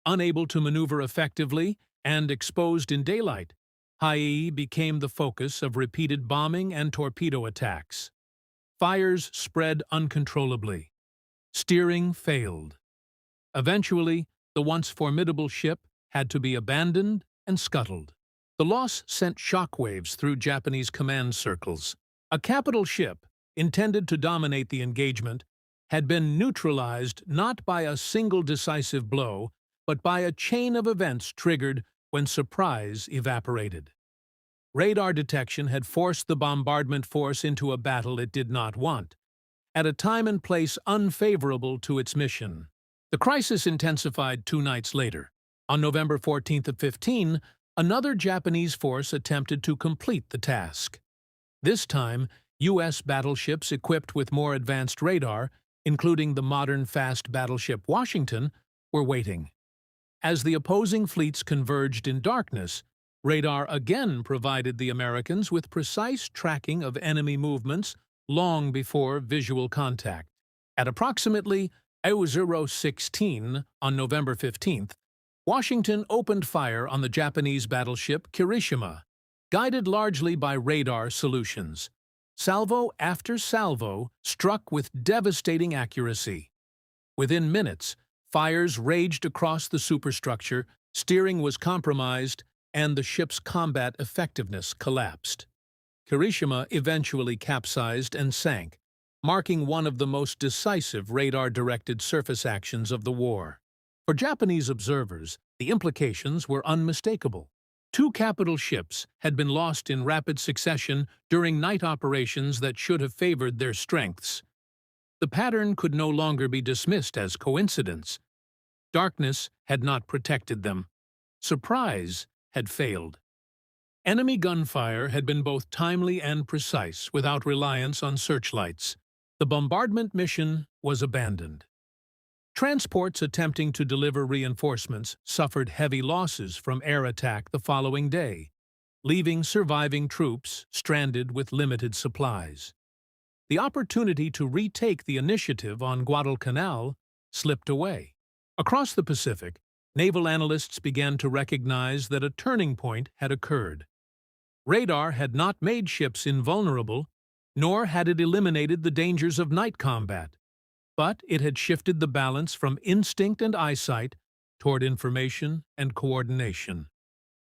Unable to maneuver effectively and exposed in daylight, Haie became the focus of repeated bombing and torpedo attacks. Fires spread uncontrollably. Steering failed. Eventually, the once formidable ship had to be abandoned and scuttled. The loss sent shockwaves through Japanese command circles. A capital ship, intended to dominate the engagement, had been neutralized not by a single decisive blow, but by a chain of events triggered when surprise evaporated. Radar detection had forced the bombardment force into a battle it did not want, at a time and place unfavorable to its mission. The crisis intensified 2 nights later. On November 14th and 15, another Japanese force attempted to complete the task. This time, U.S. battleships equipped with more advanced radar, including the modern fast battleship Washington, were waiting. As the opposing fleets converged in darkness, radar again provided the Americans with precise tracking of enemy movements long before visual contact. At approximately 00:16 on November 15th, Washington opened fire on the Japanese battleship Kirishima, guided largely by radar solutions. Salvo after salvo struck with devastating accuracy. Within minutes, fires raged across the superstructure, steering was compromised, and the ship's combat effectiveness collapsed. Kirishima eventually capsized and sank, marking one of the most decisive radar-directed surface actions of the war. For Japanese observers, the implications were unmistakable. 2 capital ships had been lost in rapid succession during night operations that should have favored their strengths. The pattern could no longer be dismissed as coincidence. Darkness had not protected them. Surprise had failed. Enemy gunfire had been both timely and precise, without reliance on searchlights. The bombardment mission was abandoned. Transports attempting to deliver reinforcements suffered heavy losses from air attack the following day, leaving surviving troops stranded with limited supplies. The opportunity to retake the initiative on Guadalcanal slipped away. Across the Pacific, naval analysts began to recognize that a turning point had occurred. Radar had not made ships invulnerable, nor had it eliminated the dangers of night combat, but it had shifted the balance from instinct and eyesight toward information and coordination.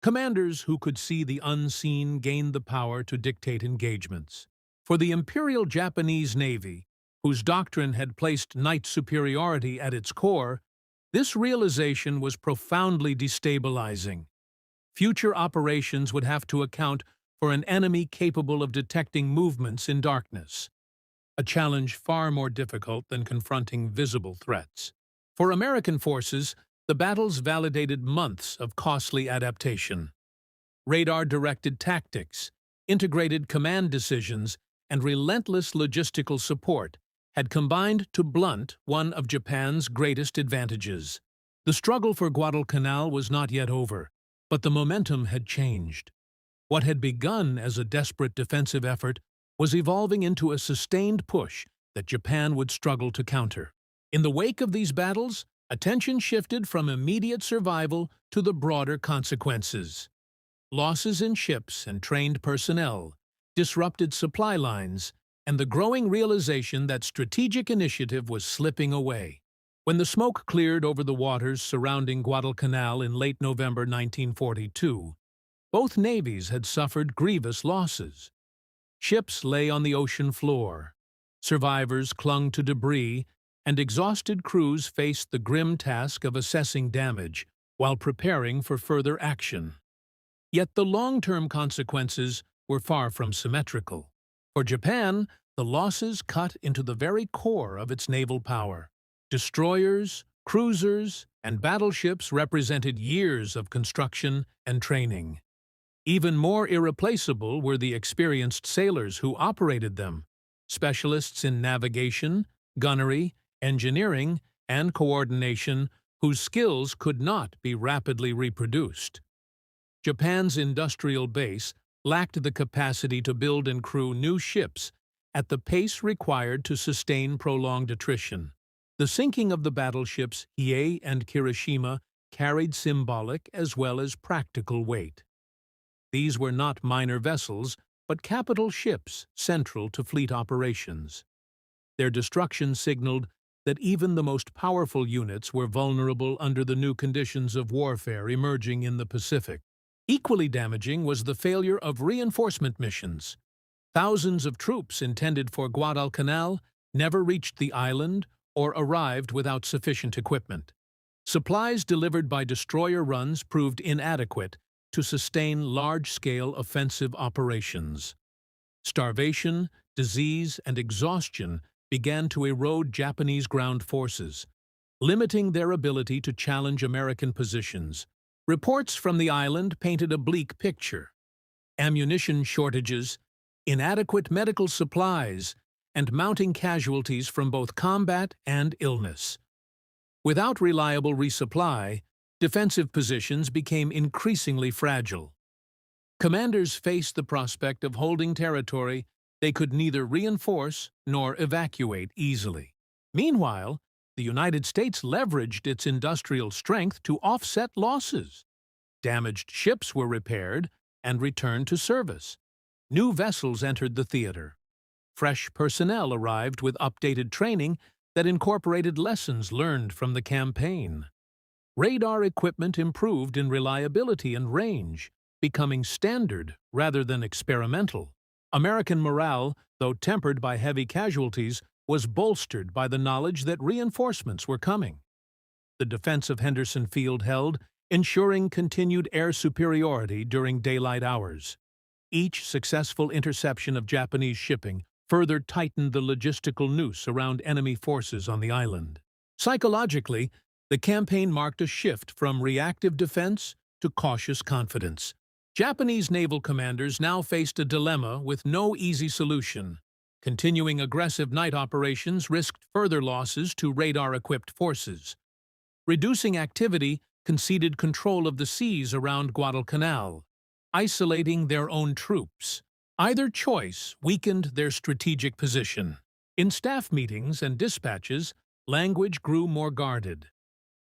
Commanders who could see the unseen gained the power to dictate engagements. For the Imperial Japanese Navy, whose doctrine had placed night superiority at its core, this realization was profoundly destabilizing. Future operations would have to account for an enemy capable of detecting movements in darkness, a challenge far more difficult than confronting visible threats. For American forces, the battles validated months of costly adaptation. Radar-directed tactics, integrated command decisions, and relentless logistical support had combined to blunt one of Japan's greatest advantages. The struggle for Guadalcanal was not yet over, but the momentum had changed. What had begun as a desperate defensive effort was evolving into a sustained push that Japan would struggle to counter. In the wake of these battles, attention shifted from immediate survival to the broader consequences. Losses in ships and trained personnel, disrupted supply lines, and the growing realization that strategic initiative was slipping away. When the smoke cleared over the waters surrounding Guadalcanal in late November 1942, both navies had suffered grievous losses. Ships lay on the ocean floor. Survivors clung to debris, and exhausted crews faced the grim task of assessing damage while preparing for further action. Yet the long-term consequences were far from symmetrical. For Japan, the losses cut into the very core of its naval power. Destroyers, cruisers, and battleships represented years of construction and training. Even more irreplaceable were the experienced sailors who operated them, specialists in navigation, gunnery, engineering, and coordination whose skills could not be rapidly reproduced. Japan's industrial base lacked the capacity to build and crew new ships at the pace required to sustain prolonged attrition. The sinking of the battleships Hiei and Kirishima carried symbolic as well as practical weight. These were not minor vessels, but capital ships central to fleet operations. Their destruction signaled that even the most powerful units were vulnerable under the new conditions of warfare emerging in the Pacific. Equally damaging was the failure of reinforcement missions. Thousands of troops intended for Guadalcanal never reached the island or arrived without sufficient equipment. Supplies delivered by destroyer runs proved inadequate to sustain large-scale offensive operations. Starvation, disease, and exhaustion began to erode Japanese ground forces, limiting their ability to challenge American positions. Reports from the island painted a bleak picture. Ammunition shortages, inadequate medical supplies, and mounting casualties from both combat and illness. Without reliable resupply, defensive positions became increasingly fragile. Commanders faced the prospect of holding territory they could neither reinforce nor evacuate easily. Meanwhile, the United States leveraged its industrial strength to offset losses. Damaged ships were repaired and returned to service. New vessels entered the theater. Fresh personnel arrived with updated training that incorporated lessons learned from the campaign. Radar equipment improved in reliability and range, becoming standard rather than experimental. American morale, though tempered by heavy casualties, was bolstered by the knowledge that reinforcements were coming. The defense of Henderson Field held, ensuring continued air superiority during daylight hours. Each successful interception of Japanese shipping further tightened the logistical noose around enemy forces on the island. Psychologically, the campaign marked a shift from reactive defense to cautious confidence. Japanese naval commanders now faced a dilemma with no easy solution. Continuing aggressive night operations risked further losses to radar-equipped forces. Reducing activity conceded control of the seas around Guadalcanal, isolating their own troops. Either choice weakened their strategic position. In staff meetings and dispatches, language grew more guarded.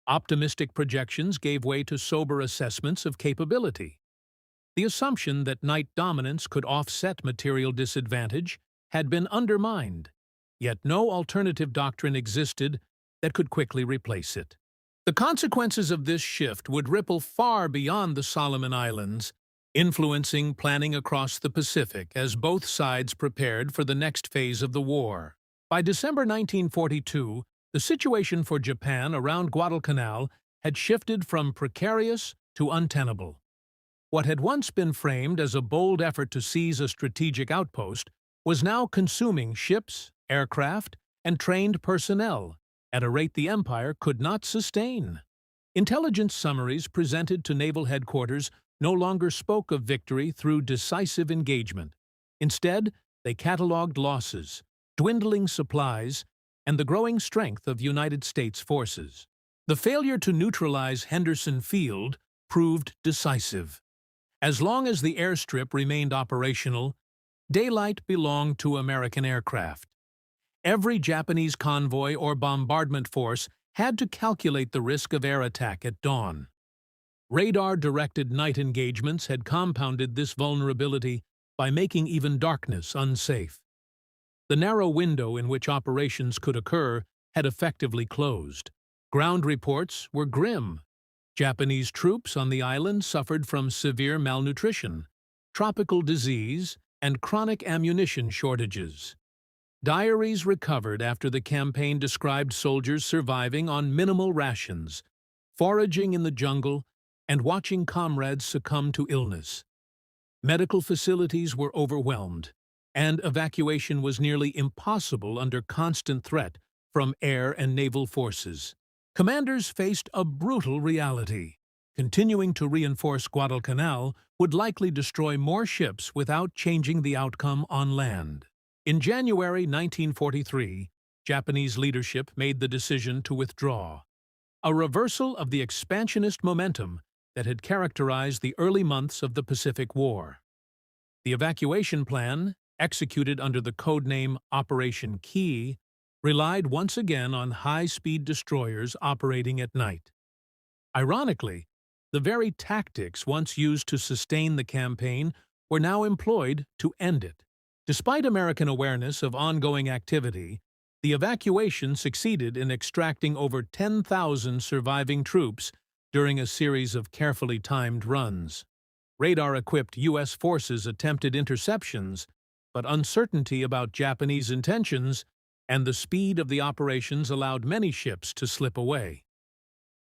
Optimistic projections gave way to sober assessments of capability. The assumption that night dominance could offset material disadvantage had been undermined, yet no alternative doctrine existed that could quickly replace it. The consequences of this shift would ripple far beyond the Solomon Islands, influencing planning across the Pacific as both sides prepared for the next phase of the war. By December 1942, the situation for Japan around Guadalcanal had shifted from precarious to untenable. What had once been framed as a bold effort to seize a strategic outpost was now consuming ships, aircraft, and trained personnel at a rate the empire could not sustain. Intelligence summaries presented to naval headquarters no longer spoke of victory through decisive engagement. Instead, they catalogued losses, dwindling supplies, and the growing strength of United States forces. The failure to neutralize Henderson Field proved decisive. As long as the airstrip remained operational, daylight belonged to American aircraft. Every Japanese convoy or bombardment force had to calculate the risk of air attack at dawn. Radar-directed night engagements had compounded this vulnerability by making even darkness unsafe. The narrow window in which operations could occur had effectively closed. Ground reports were grim. Japanese troops on the island suffered from severe malnutrition, tropical disease, and chronic ammunition shortages. Diaries recovered after the campaign described soldiers surviving on minimal rations, foraging in the jungle, and watching comrades succumb to illness. Medical facilities were overwhelmed, and evacuation was nearly impossible under constant threat from air and naval forces. Commanders faced a brutal reality. Continuing to reinforce Guadalcanal would likely destroy more ships without changing the outcome on land. In January 1943, Japanese leadership made the decision to withdraw. a reversal of the expansionist momentum that had characterized the early months of the Pacific War. The evacuation plan, executed under the codename Operation Key, relied once again on high-speed destroyers operating at night. Ironically, the very tactics once used to sustain the campaign were now employed to end it. Despite American awareness of ongoing activity, the evacuation succeeded in extracting over 10,000 surviving troops during a series of carefully timed runs. Radar-equipped U.S. forces attempted interceptions, but uncertainty about Japanese intentions and the speed of the operations allowed many ships to slip away.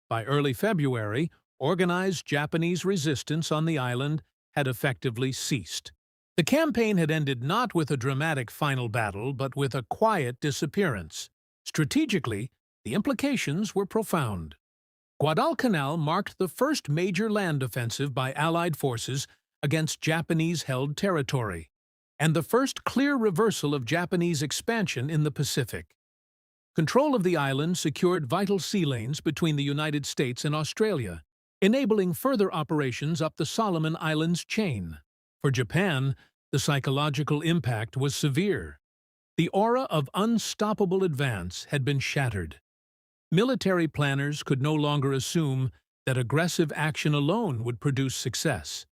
By early February, organized Japanese resistance on the island had effectively ceased. The campaign had ended not with a dramatic final battle, but with a quiet disappearance. Strategically, the implications were profound. Guadalcanal marked the first major land offensive by Allied forces against Japanese-held territory, and the first clear reversal of Japanese expansion in the Pacific. Control of the island secured vital sea lanes between the United States and Australia, enabling further operations up the Solomon Islands chain. For Japan, the psychological impact was severe. The aura of unstoppable advance had been shattered. Military planners could no longer assume that aggressive action alone would produce success.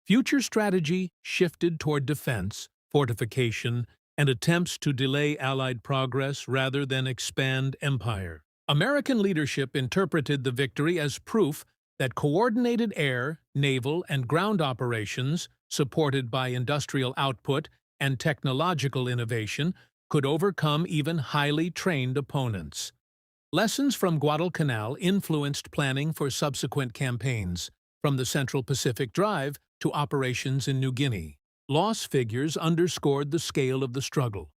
Future strategy shifted toward defense, fortification, and attempts to delay Allied progress rather than expand empire. American leadership interpreted the victory as proof that coordinated air, naval, and ground operations, supported by industrial output and technological innovation, could overcome even highly trained opponents. Lessons from Guadalcanal influenced planning for subsequent campaigns, from the Central Pacific Drive to operations in New Guinea. Loss figures underscored the scale of the struggle.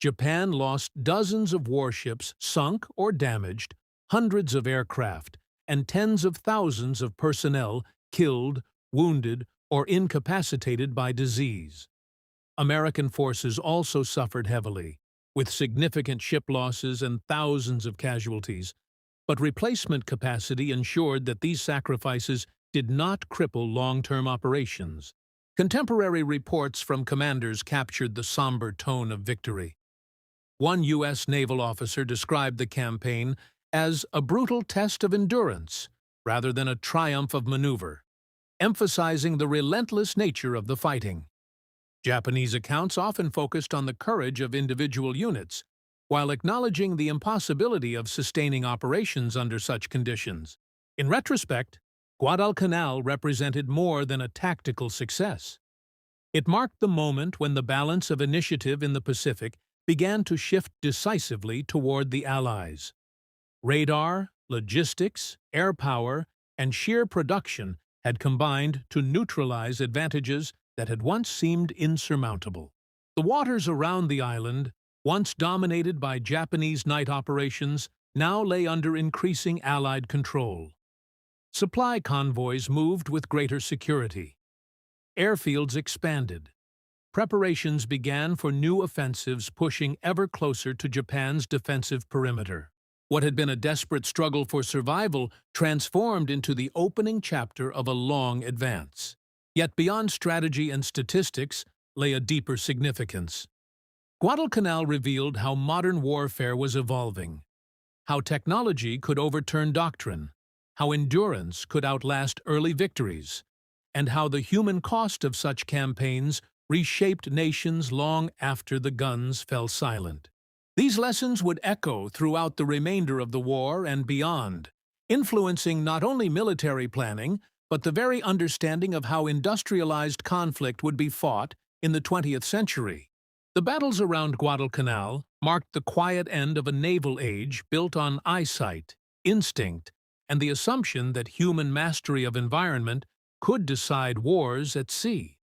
Japan lost dozens of warships sunk or damaged, hundreds of aircraft, and tens of thousands of personnel killed, wounded, or incapacitated by disease. American forces also suffered heavily, with significant ship losses and thousands of casualties, but replacement capacity ensured that these sacrifices did not cripple long-term operations. Contemporary reports from commanders captured the somber tone of victory. One U.S. naval officer described the campaign as a brutal test of endurance rather than a triumph of maneuver, emphasizing the relentless nature of the fighting. Japanese accounts often focused on the courage of individual units, while acknowledging the impossibility of sustaining operations under such conditions. In retrospect, Guadalcanal represented more than a tactical success. It marked the moment when the balance of initiative in the Pacific began to shift decisively toward the Allies. Radar, logistics, air power, and sheer production had combined to neutralize advantages that had once seemed insurmountable. The waters around the island, once dominated by Japanese night operations, now lay under increasing Allied control. Supply convoys moved with greater security. Airfields expanded. Preparations began for new offensives pushing ever closer to Japan's defensive perimeter. What had been a desperate struggle for survival transformed into the opening chapter of a long advance. Yet beyond strategy and statistics lay a deeper significance. Guadalcanal revealed how modern warfare was evolving, how technology could overturn doctrine, how endurance could outlast early victories, and how the human cost of such campaigns reshaped nations long after the guns fell silent. These lessons would echo throughout the remainder of the war and beyond, influencing not only military planning, but the very understanding of how industrialized conflict would be fought in the 20th century. The battles around Guadalcanal marked the quiet end of a naval age built on eyesight, instinct, and the assumption that human mastery of environment could decide wars at sea.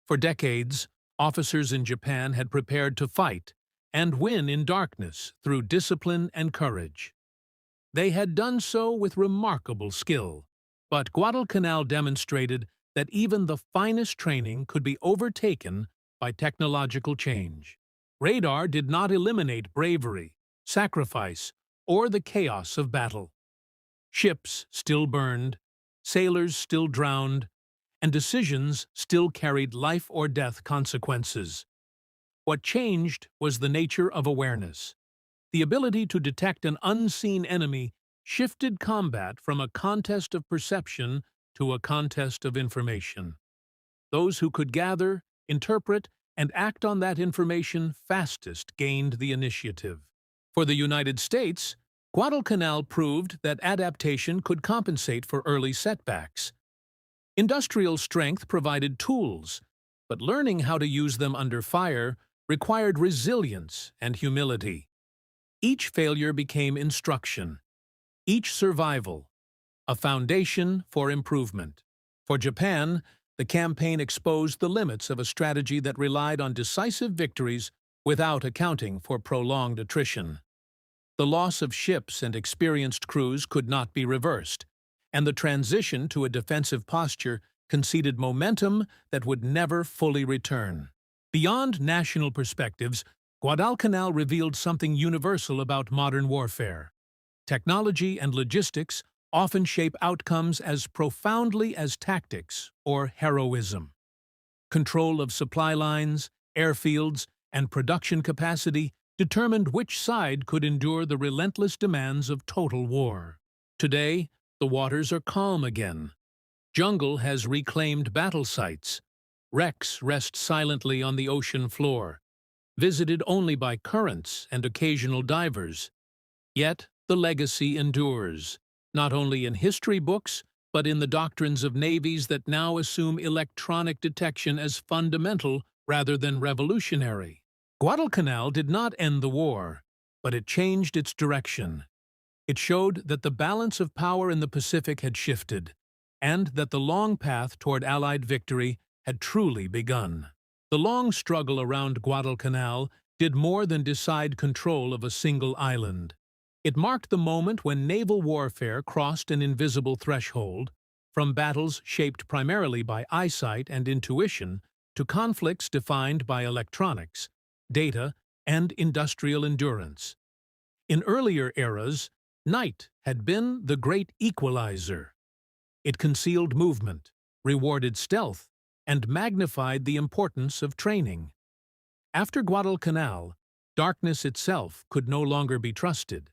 For decades, officers in Japan had prepared to fight and win in darkness through discipline and courage. They had done so with remarkable skill, but Guadalcanal demonstrated that even the finest training could be overtaken by technological change. Radar did not eliminate bravery, sacrifice, or the chaos of battle. Ships still burned, sailors still drowned, and decisions still carried life-or-death consequences. What changed was the nature of awareness. The ability to detect an unseen enemy shifted combat from a contest of perception to a contest of information. Those who could gather, interpret, and act on that information fastest gained the initiative. For the United States, Guadalcanal proved that adaptation could compensate for early setbacks. Industrial strength provided tools, but learning how to use them under fire required resilience and humility. Each failure became instruction, each survival, a foundation for improvement. For Japan, the campaign exposed the limits of a strategy that relied on decisive victories without accounting for prolonged attrition. The loss of ships and experienced crews could not be reversed, and the transition to a defensive posture conceded momentum that would never fully return. Beyond national perspectives, Guadalcanal revealed something universal about modern warfare. Technology and logistics often shape outcomes as profoundly as tactics or heroism. Control of supply lines, airfields, and production capacity determined which side could endure the relentless demands of total war. Today, the waters are calm again. Jungle has reclaimed battle sites. Wrecks rest silently on the ocean floor, visited only by currents and occasional divers. Yet the legacy endures, not only in history books, but in the doctrines of navies that now assume electronic detection as fundamental rather than revolutionary. Guadalcanal did not end the war, but it changed its direction. It showed that the balance of power in the Pacific had shifted, and that the long path toward Allied victory had truly begun. The long struggle around Guadalcanal did more than decide control of a single island. It marked the moment when naval warfare crossed an invisible threshold, from battles shaped primarily by eyesight and intuition to conflicts defined by electronics, data, and industrial endurance. In earlier eras, night had been the great equalizer. It concealed movement, rewarded stealth, and magnified the importance of training. After Guadalcanal, darkness itself could no longer be trusted.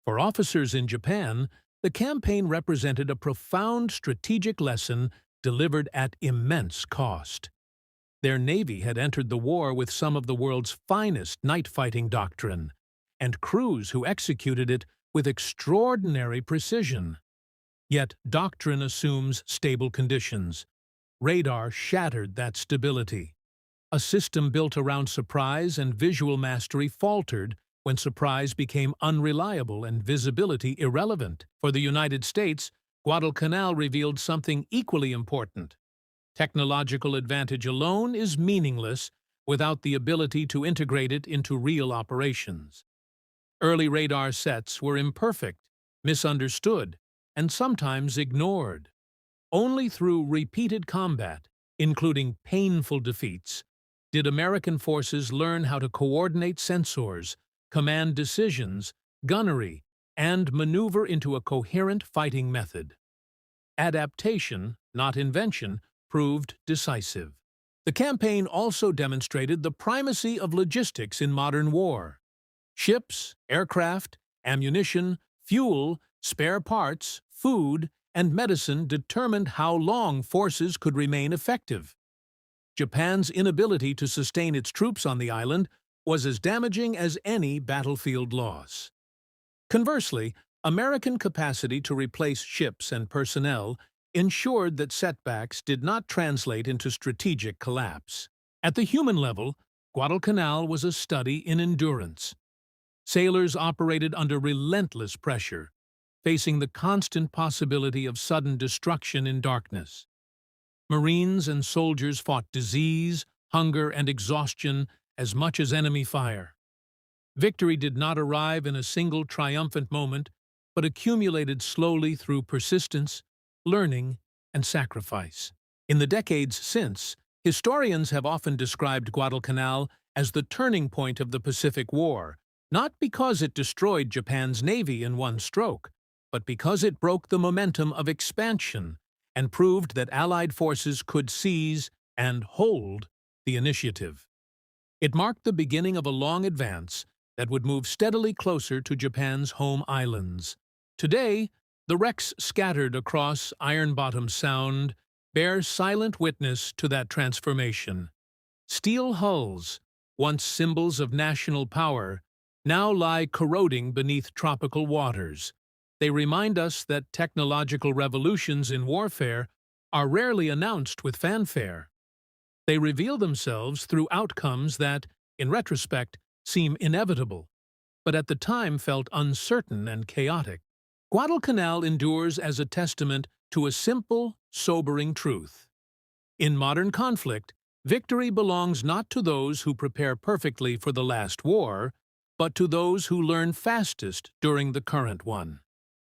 For officers in Japan, the campaign represented a profound strategic lesson delivered at immense cost. Their navy had entered the war with some of the world's finest night-fighting doctrine, and crews who executed it with extraordinary precision. Yet doctrine assumes stable conditions. Radar shattered that stability. A system built around surprise and visual mastery faltered when surprise became unreliable and visibility irrelevant. For the United States, Guadalcanal revealed something equally important. Technological advantage alone is meaningless without the ability to integrate it into real operations. Early radar sets were imperfect, misunderstood, and sometimes ignored. Only through repeated combat, including painful defeats, did American forces learn how to coordinate sensors, command decisions, gunnery, and maneuver into a coherent fighting method. Adaptation, not invention, proved decisive. The campaign also demonstrated the primacy of logistics in modern war. Ships, aircraft, ammunition, fuel, spare parts, food, and medicine determined how long forces could remain effective. Japan's inability to sustain its troops on the island was as damaging as any battlefield loss. Conversely, American capacity to replace ships and personnel ensured that setbacks did not translate into strategic collapse. At the human level, Guadalcanal was a study in endurance. Sailors operated under relentless pressure, facing the constant possibility of sudden destruction in darkness. Marines and soldiers fought disease, hunger, and exhaustion as much as enemy fire. Victory did not arrive in a single triumphant moment, but accumulated slowly through persistence, learning, and sacrifice. In the decades since, historians have often described Guadalcanal as the turning point of the Pacific War, not because it destroyed Japan's navy in one stroke, but because it broke the momentum of expansion and proved that Allied forces could seize and hold the initiative. It marked the beginning of a long advance that would move steadily closer to Japan's home islands. Today, the wrecks scattered across Iron Bottom Sound bear silent witness to that transformation. Steel hulls, once symbols of national power, now lie corroding beneath tropical waters. They remind us that technological revolutions in warfare are rarely announced with fanfare. They reveal themselves through outcomes that, in retrospect, seem inevitable, but at the time felt uncertain and chaotic. Guadalcanal endures as a testament to a simple, sobering truth. In modern conflict, victory belongs not to those who prepare perfectly for the last war, but to those who learn fastest during the current one.